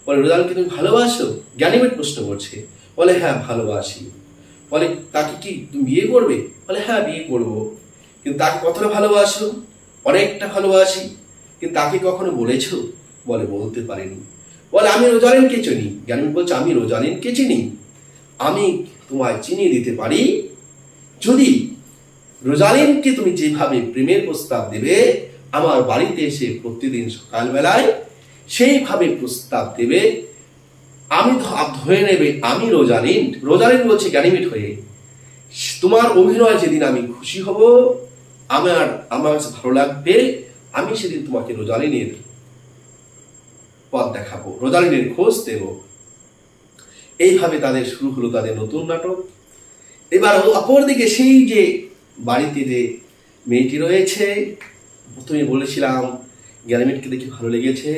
বলে রোজালিনকে তুমি ভালোবাসো? গ্যানিমেড প্রশ্ন করছে। বলে হ্যাঁ ভালোবাসি। বলে তাকে কি তুমি বিয়ে করবে? বলে হ্যাঁ বিয়ে করবো। কিন্তু তাকে কতটা ভালোবাসো? অনেকটা ভালোবাসি। কিন্তু তাকে কখনো বলেছো? বলে বলতে পারিনি। বলে আমি রোজালিনকে চিনি। গ্যানিমেড বলছে আমি রোজালিনকে চিনি, আমি তোমায় চিনিয়ে দিতে পারি যদি রোজালিনকে তুমি যেভাবে প্রেমের প্রস্তাব দেবে আমার বাড়িতে এসে প্রতিদিন সকালবেলায় সেইভাবে প্রস্তাব দেবে, আমি ধরে নেবে আমি রোজালিন। রোজালিন বলছে গ্যানিমেড হয়ে, তোমার অভিনয় যেদিন আমি খুশি হব, আমার কাছে ভালো লাগবে, আমি সেদিন তোমাকে রোজালিনের পথ দেখাবো, রোজালিনের খোঁজ দেব। এইভাবে তাদের শুরু হলো তাদের নতুন নাটক। এবার অপরদিকে সেই যে বাড়িতে যে মেয়েটি রয়েছে, প্রথমে বলেছিলাম গ্যানিমেডকে দেখে ভালো লেগেছে।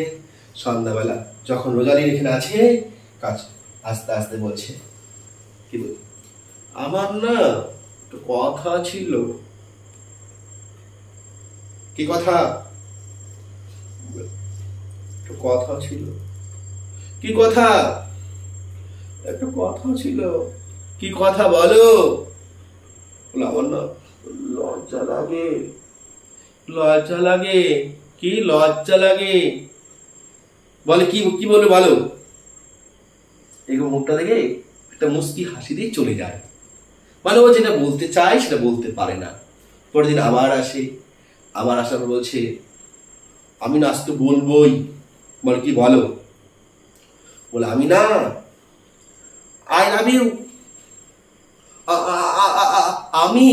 সন্ধ্যাবেলা যখন রোজালিন এখানে আছে, আস্তে আস্তে বলছে, কি বল, আমার না একটু কথা ছিল। কি কথা? একটু কথা ছিল। কি কথা? একটু কথা ছিল। কি কথা বলো? আমার না লজ্জা লাগে। লজ্জা লাগে? কি লজ্জা লাগে? বলে কি বলে বলো? এরকম মুখটা দেখে একটা মুস্কি হাসি দিয়ে চলে যায়। মানে ও যেটা বলতে চায় সেটা বলতে পারে না। পরের দিন আবার আসে, আবার আসার পর বলছে আমি নাচতে বলবোই। বলে কি বলো? বলে আমি না আই লাভ ইউ, আমি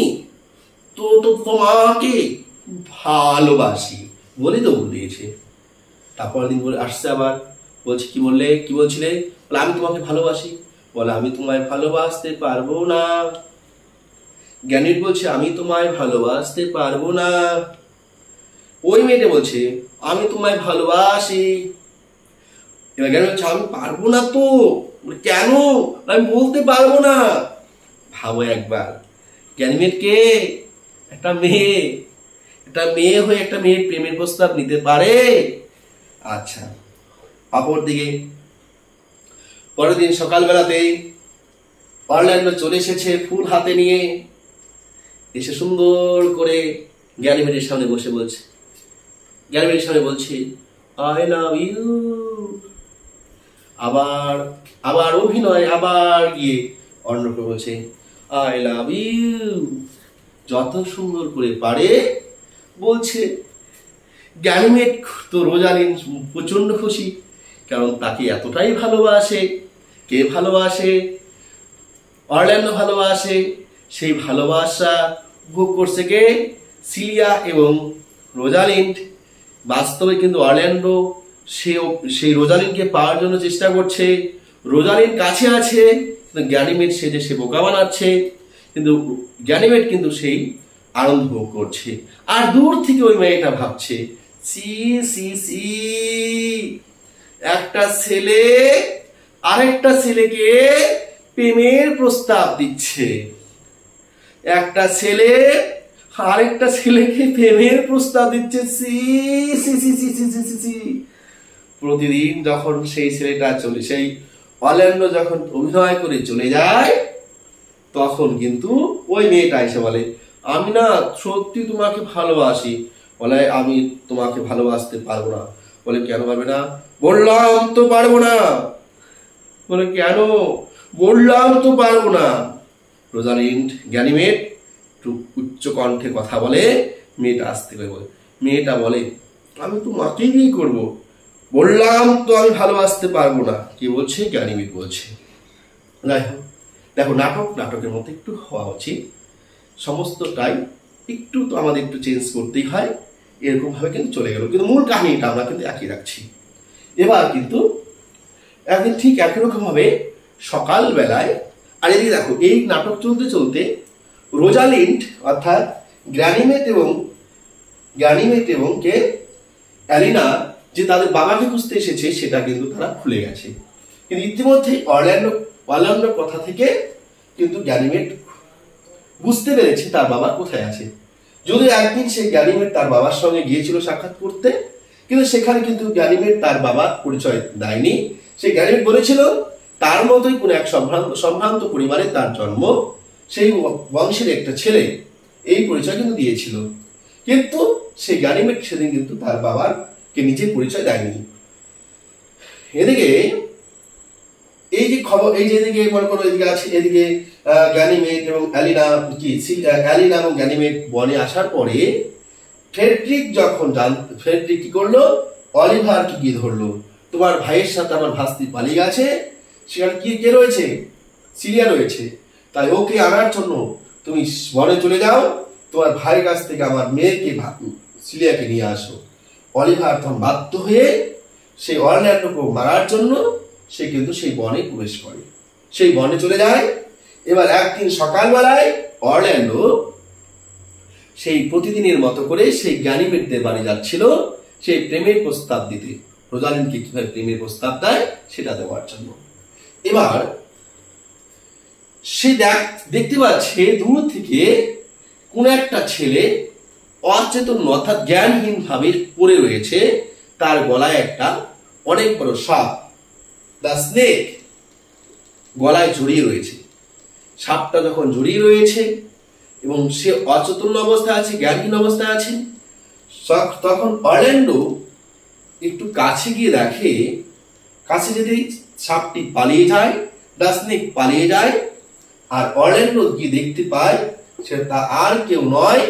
তো তো তোমাকে ভালোবাসি বলে দৌড় দিয়েছে। তারপর দিন বলে আসছে আবার, বলছে কি বললে, কি বলছিলে? বলে আমি তোমাকে ভালোবাসি। বলে আমি তোমায় ভালোবাসতে পারবো না। জ্ঞানীর বলছে আমি তোমায় ভালোবাসতে পারবো না। ওই মেয়েটা বলছে আমি তোমায় ভালোবাসি। এবার জ্ঞানী বলছে আমি পারবো না তো। কেন? আমি বলতে পারবো না। ভাবো একবার, জ্ঞানীমেট কে? একটা মেয়ে। একটা মেয়ে হয়ে একটা মেয়ের প্রেমের প্রস্তাব নিতে পারে? আচ্ছা, অপর দিকে পরের দিন সকালবেলাতে অরল্যান্ডো চলে এসেছে ফুল হাতে নিয়ে। এসে সুন্দর করে জ্ঞানীমেটের সামনে বসে বলছে, জ্ঞানীমেটের সামনে বলছে আই লাভ ইউ। আবার আবার অভিনয়, আবার গিয়ে অর্ণকে বলছে আই লাভ ইউ, যত সুন্দর করে পারে বলছে। গ্যানিমেট তো রোজালিন প্রচন্ড খুশি, কারণ তাকে এতটাই ভালোবাসে। কে ভালোবাসে? অরল্যান্ডো ভালোবাসে। সেই ভালোবাসা উপভোগ করছে কে? সিলিয়া এবং রোজালিন্ড। বাস্তবে কিন্তু অরল্যান্ডো সেই রোজালিনকে পাওয়ার জন্য চেষ্টা করছে। রোজালিন কাছে আছে, গ্যানিমেট সেজে সে বোকা বানাচ্ছে, কিন্তু গ্যানিমেট কিন্তু সেই আনন্দ ভোগ করছে। আর দূর থেকে ওই মেয়েটা ভাবছে সি সি সি, একটা ছেলে আরেকটা ছেলেকে প্রেমের প্রস্তাব দিচ্ছে। একটা ছেলে আরেকটা ছেলেকে প্রেমের প্রস্তাব দিচ্ছে। সি সি সি সি সি সি সি সি। প্রতিদিন যখন সেই ছেলেটা সেই অরল্যান্ডো যখন অভিনয় করে চলে যায়, তখন কিন্তু ওই মেয়েটা এসে বলে আমি না সত্যি তোমাকে ভালোবাসি। বলে আমি তোমাকে ভালোবাসতে পারবো না। বলে কেন পারবে না? বললাম তো পারবো না। বলে কেন? বললাম তো পারবো না। রোজালিন্ড গ্যানিমেট একটু উচ্চ কণ্ঠে কথা বলে, মেয়েটা আস্তে করে বলে। মেয়েটা বলে আমি তোমাকেই বিয়ে করবো। বললাম তো আমি ভালোবাসতে পারবো না। কি বলছে? গ্যানিমেট বলছে। যাই হোক, দেখো নাটকের মধ্যে একটু হওয়া উচিত, সমস্তটাই একটু তো আমাদের একটু চেঞ্জ করতেই হয়। এরকম ভাবে কিন্তু চলে গেল, কিন্তু মূল কাহিনীটা আমরা কিন্তু একই রাখছি। এবার কিন্তু একদিন ঠিক একই রকম ভাবে সকালবেলায়, আর এদিকে দেখো এই নাটক চলতে চলতে রোজালিন্ড অর্থাৎ গ্যানিমেট এবং কে অ্যালিনা যে তাদের বাবাকে খুঁজতে এসেছে সেটা কিন্তু তারা ভুলে গেছে। কিন্তু ইতিমধ্যে অরল্যান্ডোর কথা থেকে কিন্তু গ্যানিমেট বুঝতে পেরেছে তার বাবা কোথায় আছে। যদিও একদিন সে গ্যানিমেট তার বাবার সঙ্গে গিয়েছিল সাক্ষাৎ করতে, কিন্তু সেখানে কিন্তু গ্যানিমেট তার বাবার পরিচয় দেয়নি। সে গ্যানিমেট বলেছিল তার মতোই কোন এক সম্ভ্রান্ত পরিবারে তার জন্ম, সেই বংশের একটা ছেলে, এই পরিচয় কিন্তু দিয়েছিল। কিন্তু সেই গ্যানিমেট সেদিন কিন্তু তার বাবাকে নিজের পরিচয় দেয়নি। এদিকে এই যে খবর, এই যে এদিকে মনে করো এদিকে আছে, এদিকে গ্যানিমেট এবং অ্যালিনা এবং গ্যানিমেট বনে আসার পরে ফ্রেডরিক কি করলো? অলিভারকে গিয়ে ধরলো। তোমার ভাইয়ের সাথে আমার ভাস্তি পালিয়ে গেছে, সেখানে কে রয়েছে? সিলিয়া রয়েছে। তাই ওকে আনার জন্য তুমি বনে চলে যাও, তোমার ভাইয়ের কাছ থেকে আমার মেয়েকে সিলিয়াকে নিয়ে আসো। অলিভার তখন বাধ্য হয়ে সেই অরল্যান্ডোকে মারার জন্য সে কিন্তু সেই বনে প্রবেশ করে, সেই বনে চলে যায়। এবার একদিন সকালবেলায় অরল্যান্ডো সেই প্রতিদিনের মতো করে সেই গ্যানিমেটদের বাড়ি যাচ্ছিল সেই প্রেমের প্রস্তাব দিতে। রোজালিন্ডকে কিভাবে প্রেমের প্রস্তাব দেয় সেটা দেওয়ার জন্য। এবার সে দেখতে পাচ্ছে দূর থেকে কোন একটা ছেলে অচেতন অর্থাৎ জ্ঞানহীন ভাবে পড়ে রয়েছে, তার গলায় একটা অনেক বড় সাপ, দ্য স্নেক, গলায় জড়িয়ে রয়েছে। সাপটা যখন জড়িয়ে রয়েছে এবং সে অচেতন অবস্থায় আছে, জ্ঞানহীন অবস্থায় আছে, তখন অরল্যান্ডো একটু কাছে গিয়ে দেখে, কাছে যেতেই সাপটি পালিয়ে যায়, দ্য স্নেক পালিয়ে যায়। আর অরল্যান্ডো গিয়ে দেখতে পায় সেটা আর কেউ নয়,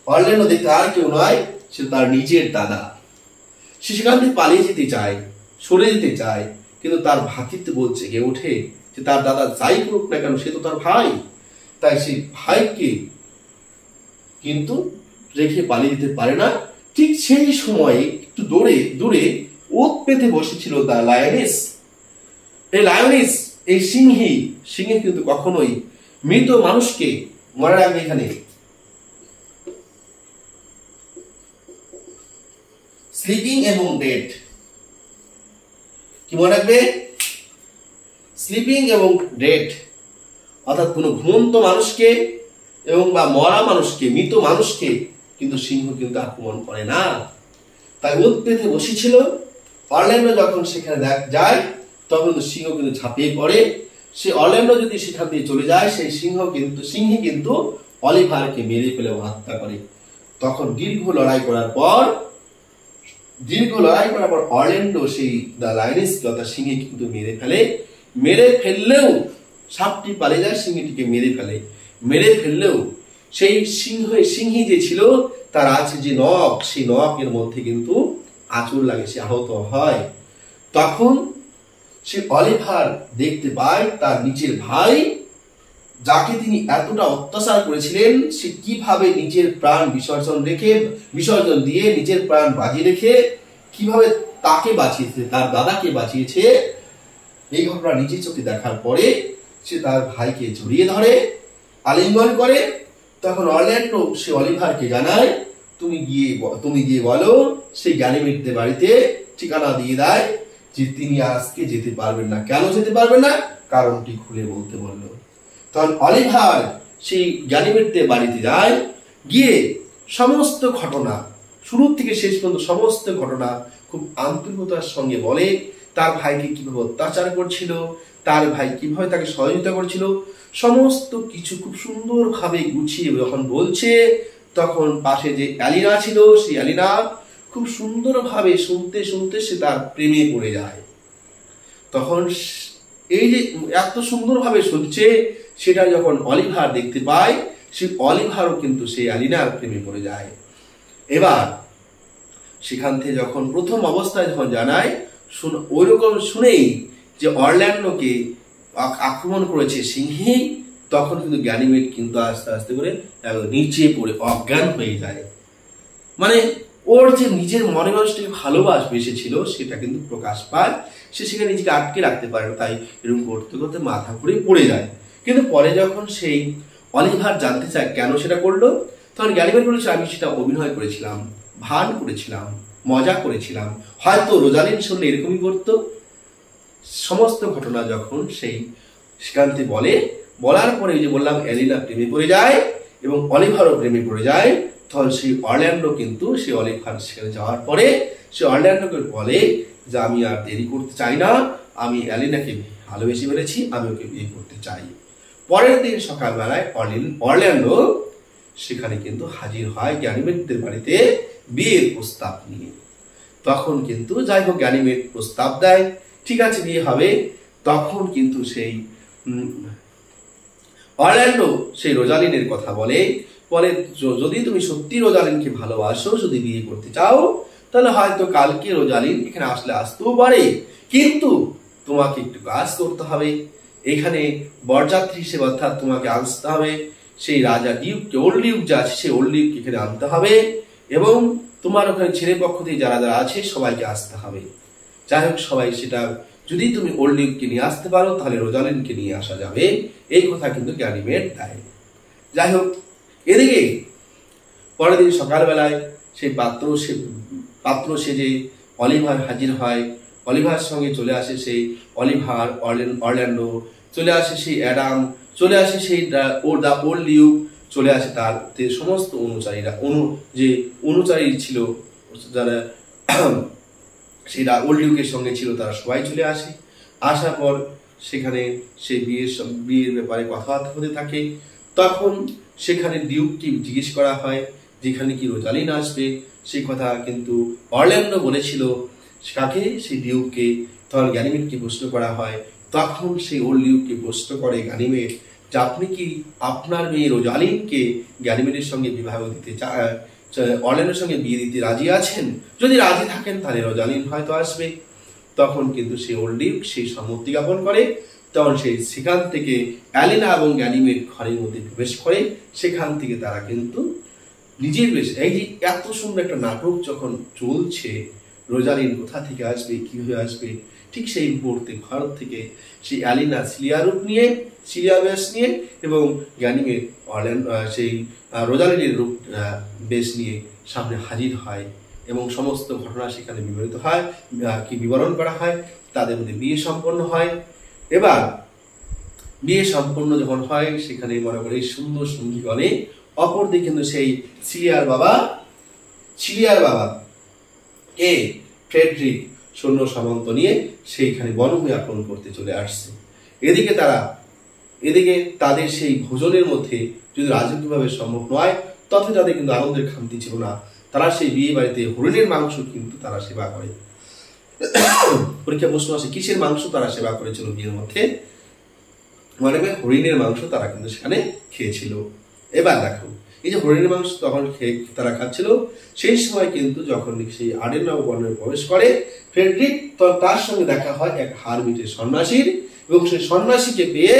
অরল্যান্ডো দেখতে আর কেউ নয়, সে তার নিজের দাদা। সে সেখান থেকে পালিয়ে যেতে চায়, সরে যেতে চায়, কিন্তু তার ভ্রাতৃত্ব বলছে গে ওঠে যে তার দাদা যাই করুক না কেন সে তো তার ভাই, তাই সেই ভাইকে কিন্তু রেখে পালিয়ে যেতে পারে না। ঠিক সেই সময়ে একটু দূরে দূরে ওত পেতে বসেছিল দ্য লায়নেস। এই লায়নেস, এই সিংহে কিন্তু কখনোই মৃত মানুষকে, মনে রাখবে এখানে স্লিপিং এবং ডেড, কি মনে রাখবে? স্লিপিং এবং ডেড, অর্থাৎ কোনো ঘুমন্ত মানুষকে এবং বা মরা মানুষকে, মৃত মানুষকে কিন্তু সিংহ কিন্তু আক্রমণ করে না। তাই ওত পেতে বসেছিল। অরল্যান্ডো যখন সেখানে যায় তখন সিংহ কিন্তু ঝাঁপিয়ে পড়ে। সে অরল্যান্ডো যদি সেখান দিয়ে চলে যায়, সেই সিংহে কিন্তু অলিভারকে মেরে ফেলে হত্যা করে। তখন দীর্ঘ লড়াই করার পর অরল্যান্ডো সেই দ্য লায়নেসকে অর্থাৎ সিংহে কিন্তু মেরে ফেললেও সাপটি পালিয়ে যায়, সিংহটিকে মেরে ফেললেও সেই সিংহী যে ছিল তার আছে যে নখ, সেই নখের মধ্যে কিন্তু আঁচড় লাগে, সে আহত হয়। তখন সে অলিভার দেখতে পায় তার নিজের ভাই, যাকে তিনি এতটা অত্যাচার করেছিলেন, সে কিভাবে নিজের প্রাণ বিসর্জন দিয়ে নিজের প্রাণ বাজি রেখে কিভাবে তাকে বাঁচিয়েছে, তার দাদাকে বাঁচিয়েছে। এই ঘটনা নিজের চোখে দেখার পরে সে তার ভাইকে জড়িয়ে ধরে, আলিঙ্গন করে। তখন অরল্যান্ডো সে অলিভারকে জানায়, তুমি গিয়ে বলো সেই গ্যানিমেডদের বাড়িতে, ঠিকানা দিয়ে দেয় যে তিনি আজকে যেতে পারবেন না। কেন যেতে পারবেন না? কারণটি খুলে বলতে বলল। তখন অলিভার সেই গ্যানিমেডদের বাড়িতে যায়, গিয়ে সমস্ত ঘটনা শুরু থেকে শেষ পর্যন্ত সমস্ত ঘটনা খুব আন্তরিকতার সঙ্গে বলে। তার ভাইকে কিভাবে অত্যাচার করছিল, তার ভাই কিভাবে তাকে সহযোগিতা করছিল, সমস্ত কিছু খুব সুন্দরভাবে গুছিয়ে যখন বলছে, তখন পাশে যে অ্যালিনা ছিল, সেই অ্যালিনা খুব সুন্দরভাবে শুনতে শুনতে সে তার প্রেমে পড়ে যায়। তখন এই যে এত সুন্দরভাবে শুনছে, সেটা যখন অলিভার দেখতে পায়, সেই অলিভারও কিন্তু সেই অ্যালিনার প্রেমে পড়ে যায়। এবার সেখান থেকে যখন প্রথম অবস্থায় যখন জানায়, ওইরকম শুনেই যে অরল্যান্ডোকে আক্রমণ করেছে সিংহী, তখন কিন্তু গ্যানিমেড কিন্তু আস্তে আস্তে করে নিচে পড়ে অজ্ঞান হয়ে যায়। মানে ওর যে নিজের মনে মানুষটাকে ভালোবেসেছিল সেটা কিন্তু প্রকাশ পায়। সে সেখানে নিজেকে আটকে রাখতে পারে না, তাই এরকম করতে করতে মাথা ঘুরে পড়ে যায়। কিন্তু পরে যখন সেই অলিভার জানতে চায় কেন সেটা করলো, তখন গ্যানিমেড বলেছে, আমি সেটা অভিনয় করেছিলাম, ভান করেছিলাম, মজা করেছিলাম, হয়তো রোজালিন শুনলে এরকমই করতো। সমস্ত ঘটনা যখন সেই সেখান থেকে বলার পরে যে বললাম অ্যালিনা প্রেমে পড়ে যায় এবং অলিভারও প্রেমে পড়ে যায়, তখন সেই অরল্যান্ডো কিন্তু সেই অলিভার সেখানে যাওয়ার পরে সে অরল্যান্ডোকে বলে যে আমি আর দেরি করতে চাই না, আমি অ্যালিনাকে ভালোবেসে ফেলেছি, আমি ওকে বিয়ে করতে চাই। পরের দিন সকালবেলায় অরল্যান্ডো সেখানে কিন্তু হাজির হয় গ্যানিমেডদের বাড়িতে বিয়ের প্রস্তাব নিয়ে। তখন কিন্তু যাই হোক গ্যানিমেড প্রস্তাব দেয়, ঠিক আছে বিয়ে হবে। তখন কিন্তু সেই অরল্যান্ডো সেই রোজালিনের কথা বলে যদি তুমি সত্যি রোজালিনকে ভালোবাসো, যদি বিয়ে করতে চাও, তাহলে হয়তো কালকে রোজালিন এখানে আসতেও পারে, কিন্তু তোমাকে একটু কাজ করতে হবে। এখানে বরযাত্রী হিসেবে অর্থাৎ তোমাকে আসতে হবে, সেই রাজা ডিউককে, ওল্ড ডিউক যা আছে সেই ওল্ড ডিউককে এখানে আনতে হবে, এবং তোমার ওখানে ছেলে পক্ষ থেকে যারা যারা আছে সবাইকে আসতে হবে। যাই হোক সবাই সেটা যদি তুমি ওল্ড ডিউককে নিয়ে আসতে পারো তাহলে রোজালিনকে নিয়ে আসা যাবে, এই কথা কিন্তু গ্যানিমেড দেয়। যাই হোক এদিকে পরের দিন সকালবেলায় সেই পাত্র সেজে অলিভার হাজির হয়। অলিভার সঙ্গে চলে আসে সেই অলিভার, অরল্যান্ডো, চলে আসে সেই অ্যাডাম, চলে আসে সেই ওল্ড ডিউক, চলে আসে তার সমস্ত অনুচারীরা, যে অনুচারী ছিল যারা সেটা ওল্ড ডিউকের সঙ্গে ছিল, তারা সবাই চলে আসে। আসার পর সেখানে সেই বিয়ের ব্যাপারে কথাবার্তা হতে থাকে। তখন সেখানে ডিউককে জিজ্ঞেস করা হয় যেখানে কি রোজালিন আসবে, সেই কথা কিন্তু অরল্যান্ডো বলেছিল কাকে, সেই ডিউককে। তখন গ্যানিমেডকে প্রশ্ন করা হয়। তখন সেই ওল্ড ডিউককে প্রশ্ন করে গ্যানিমেড যে আপনি কি আপনার মেয়ে রোজালিনকে গ্যানিমেডের সঙ্গে বিবাহ দিতে অর্ল্যান্ডোর সঙ্গে বিয়ে দিতে রাজি আছেন। যদি রাজি থাকেন তাহলে রোজালিন হয়তো আসবে। তখন কিন্তু সেই ওল্ড ডিউক সেই সম্মতি জ্ঞাপন করে। তখন সেখান থেকে অ্যালেনা এবং গ্যানিমেড ঘরের মধ্যে প্রবেশ করে। সেখান থেকে তারা কিন্তু নিজের বেশ, এই যে এত সুন্দর একটা নাটক যখন চলছে, রোজালিন কোথা থেকে আসবে, কিভাবে আসবে, ঠিক সেই মুহূর্তে ভারত থেকে সেই অ্যালিনা সিলিয়া রূপ নিয়ে, সিলিয়া বেশ নিয়ে, এবং গ্যানিমেড সেই রোজালিনের রূপ বেশ নিয়ে সামনে হাজির হয় এবং সমস্ত ঘটনা সেখানে বিবরিত হয়, কি বিবরণ করা হয়। তাদের মধ্যে বিয়ে সম্পন্ন হয়। এবার বিয়ে সম্পন্ন যখন হয় সেখানে মনে করে সুন্দর সঙ্গীগণে অপরদিকে কিন্তু সেই সিলিয়ার বাবা কে ফ্রেডরিক সৈন্য সামন্ত নিয়ে সেইখানে বনভূমি আক্রমণ করতে চলে আসছে। এদিকে তাদের সেই ভোজনের মধ্যে যদি রাজকীয়ভাবে সম্ভব নয়, তবে তাদের কিন্তু আনন্দের খামতি ছিল না। তারা সেই বিয়ে বাড়িতে হরিণের মাংস কিন্তু তারা সেবা করে। পরীক্ষা প্রশ্ন আসে কিসের মাংস তারা সেবা করেছিল বিয়ের মধ্যে? মানে হরিণের মাংস তারা কিন্তু সেখানে খেয়েছিল। এবার দেখো, এই যে হরিণের মাংস তখন তারা খাচ্ছিল, সেই সময় কিন্তু যখন সেই আডেনবাউ বনে প্রবেশ করে ফ্রেডরিক, তার সঙ্গে দেখা হয় এক হারমিটের সন্ন্যাসীর, এবং সেই সন্ন্যাসীকে পেয়ে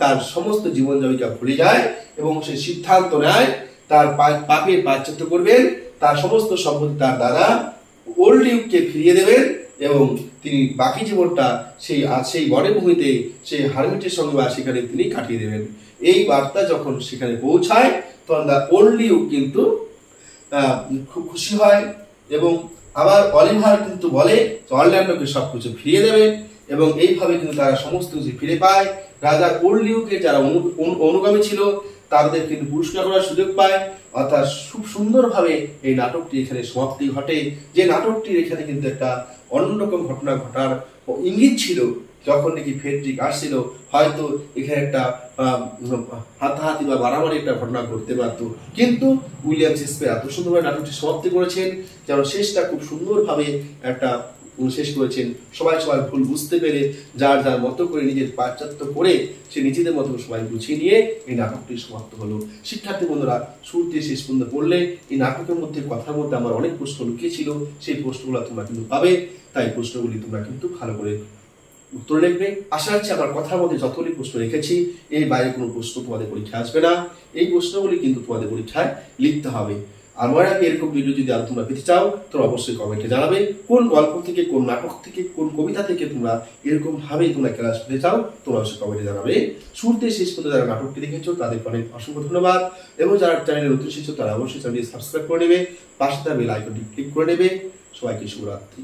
তার সমস্ত জীবন জীবিকা ভুলে যায় এবং সে সিদ্ধান্ত নেয় তার পাপের প্রায়শ্চিত্ত করবেন, তার সমস্ত সম্পত্তি তার দাদা ওল্ড ডিউককে ফিরিয়ে দেবেন এবং তিনি বাকি জীবনটা সেই বনভূমিতে সেই হারমিটের সঙ্গে বা সেখানে তিনি কাটিয়ে দেবেন। এই বার্তা যখন সেখানে পৌঁছায় তখন দ্য ওল্ড ডিউক কিন্তু খুব খুশি হয় এবং আবার অলিভার কিন্তু বলে অরল্যান্ডোকে সবকিছু ফিরিয়ে দেবে এবং এইভাবে কিন্তু তারা সমস্ত কিছু ফিরে পায়। রাজা ওল্ড ডিউকের যারা অনুগামী ছিল তাদের কিন্তু পুরস্কার করার সুযোগ পায়। অর্থাৎ খুব সুন্দরভাবে এই নাটকটি এখানে সমাপ্তি ঘটে। যে নাটকটির এখানে কিন্তু একটা অন্যরকম ঘটনা ঘটার ইঙ্গিত ছিল। যখন নাকি ফ্রেডরিক আসছিল, হয়তো এখানে একটা হাতাহাতি বা মারামারি একটা ঘটনা ঘটতে পারত, কিন্তু উইলিয়াম শেক্সপিয়ার এত সুন্দরভাবে নাটকটি সমাপ্তি করেছেন যেন শেষটা খুব সুন্দরভাবে একটা শেষ করেছেন। সবাই সবার ভুল বুঝতে পেরে যার যার মতো করে নিজের পাশ্চাত্য করে সে নিজেদের মতো সবাই গুছিয়ে নিয়ে এই নাটকটি সমাপ্ত হলো। শিক্ষার্থী বন্ধুরা, শুরু থেকে শেষ পর্যন্ত পড়লে এই নাটকের মধ্যে কথার মধ্যে আমার অনেক প্রশ্ন লুকিয়ে ছিল, সেই প্রশ্নগুলো তোমরা কিন্তু পাবে। তাই প্রশ্নগুলি তোমরা কিন্তু ভালো করে উত্তর লিখবে। আশা রাখছি আমার কথার মধ্যে যতগুলি প্রশ্ন রেখেছি এর বাইরে কোনো প্রশ্ন তোমাদের পরীক্ষায় আসবে না। এই প্রশ্নগুলি কিন্তু তোমাদের পরীক্ষায় লিখতে হবে। আমার আগে এরকম ভিডিও যদি আর তোমরা পেতে চাও তোমরা অবশ্যই কমেন্টে জানাবে কোন গল্প থেকে, কোন নাটক থেকে, কোন কবিতা থেকে তোমরা এরকম ভাবে তোমরা ক্লাস পেতে চাও তোমরা অবশ্যই কমেন্টে জানাবে। শুরুতে শেষ পর্যন্ত যারা নাটকটি দেখেছো তাদের অনেক অসংখ্য ধন্যবাদ এবং যারা চ্যানেলে নতুন এসেছো তারা অবশ্যই চ্যানেলটি সাবস্ক্রাইব করে নেবে, পাশে থাকা বেল আইকনটি ক্লিক করে নেবে। সবাইকে শুভরাত্রি।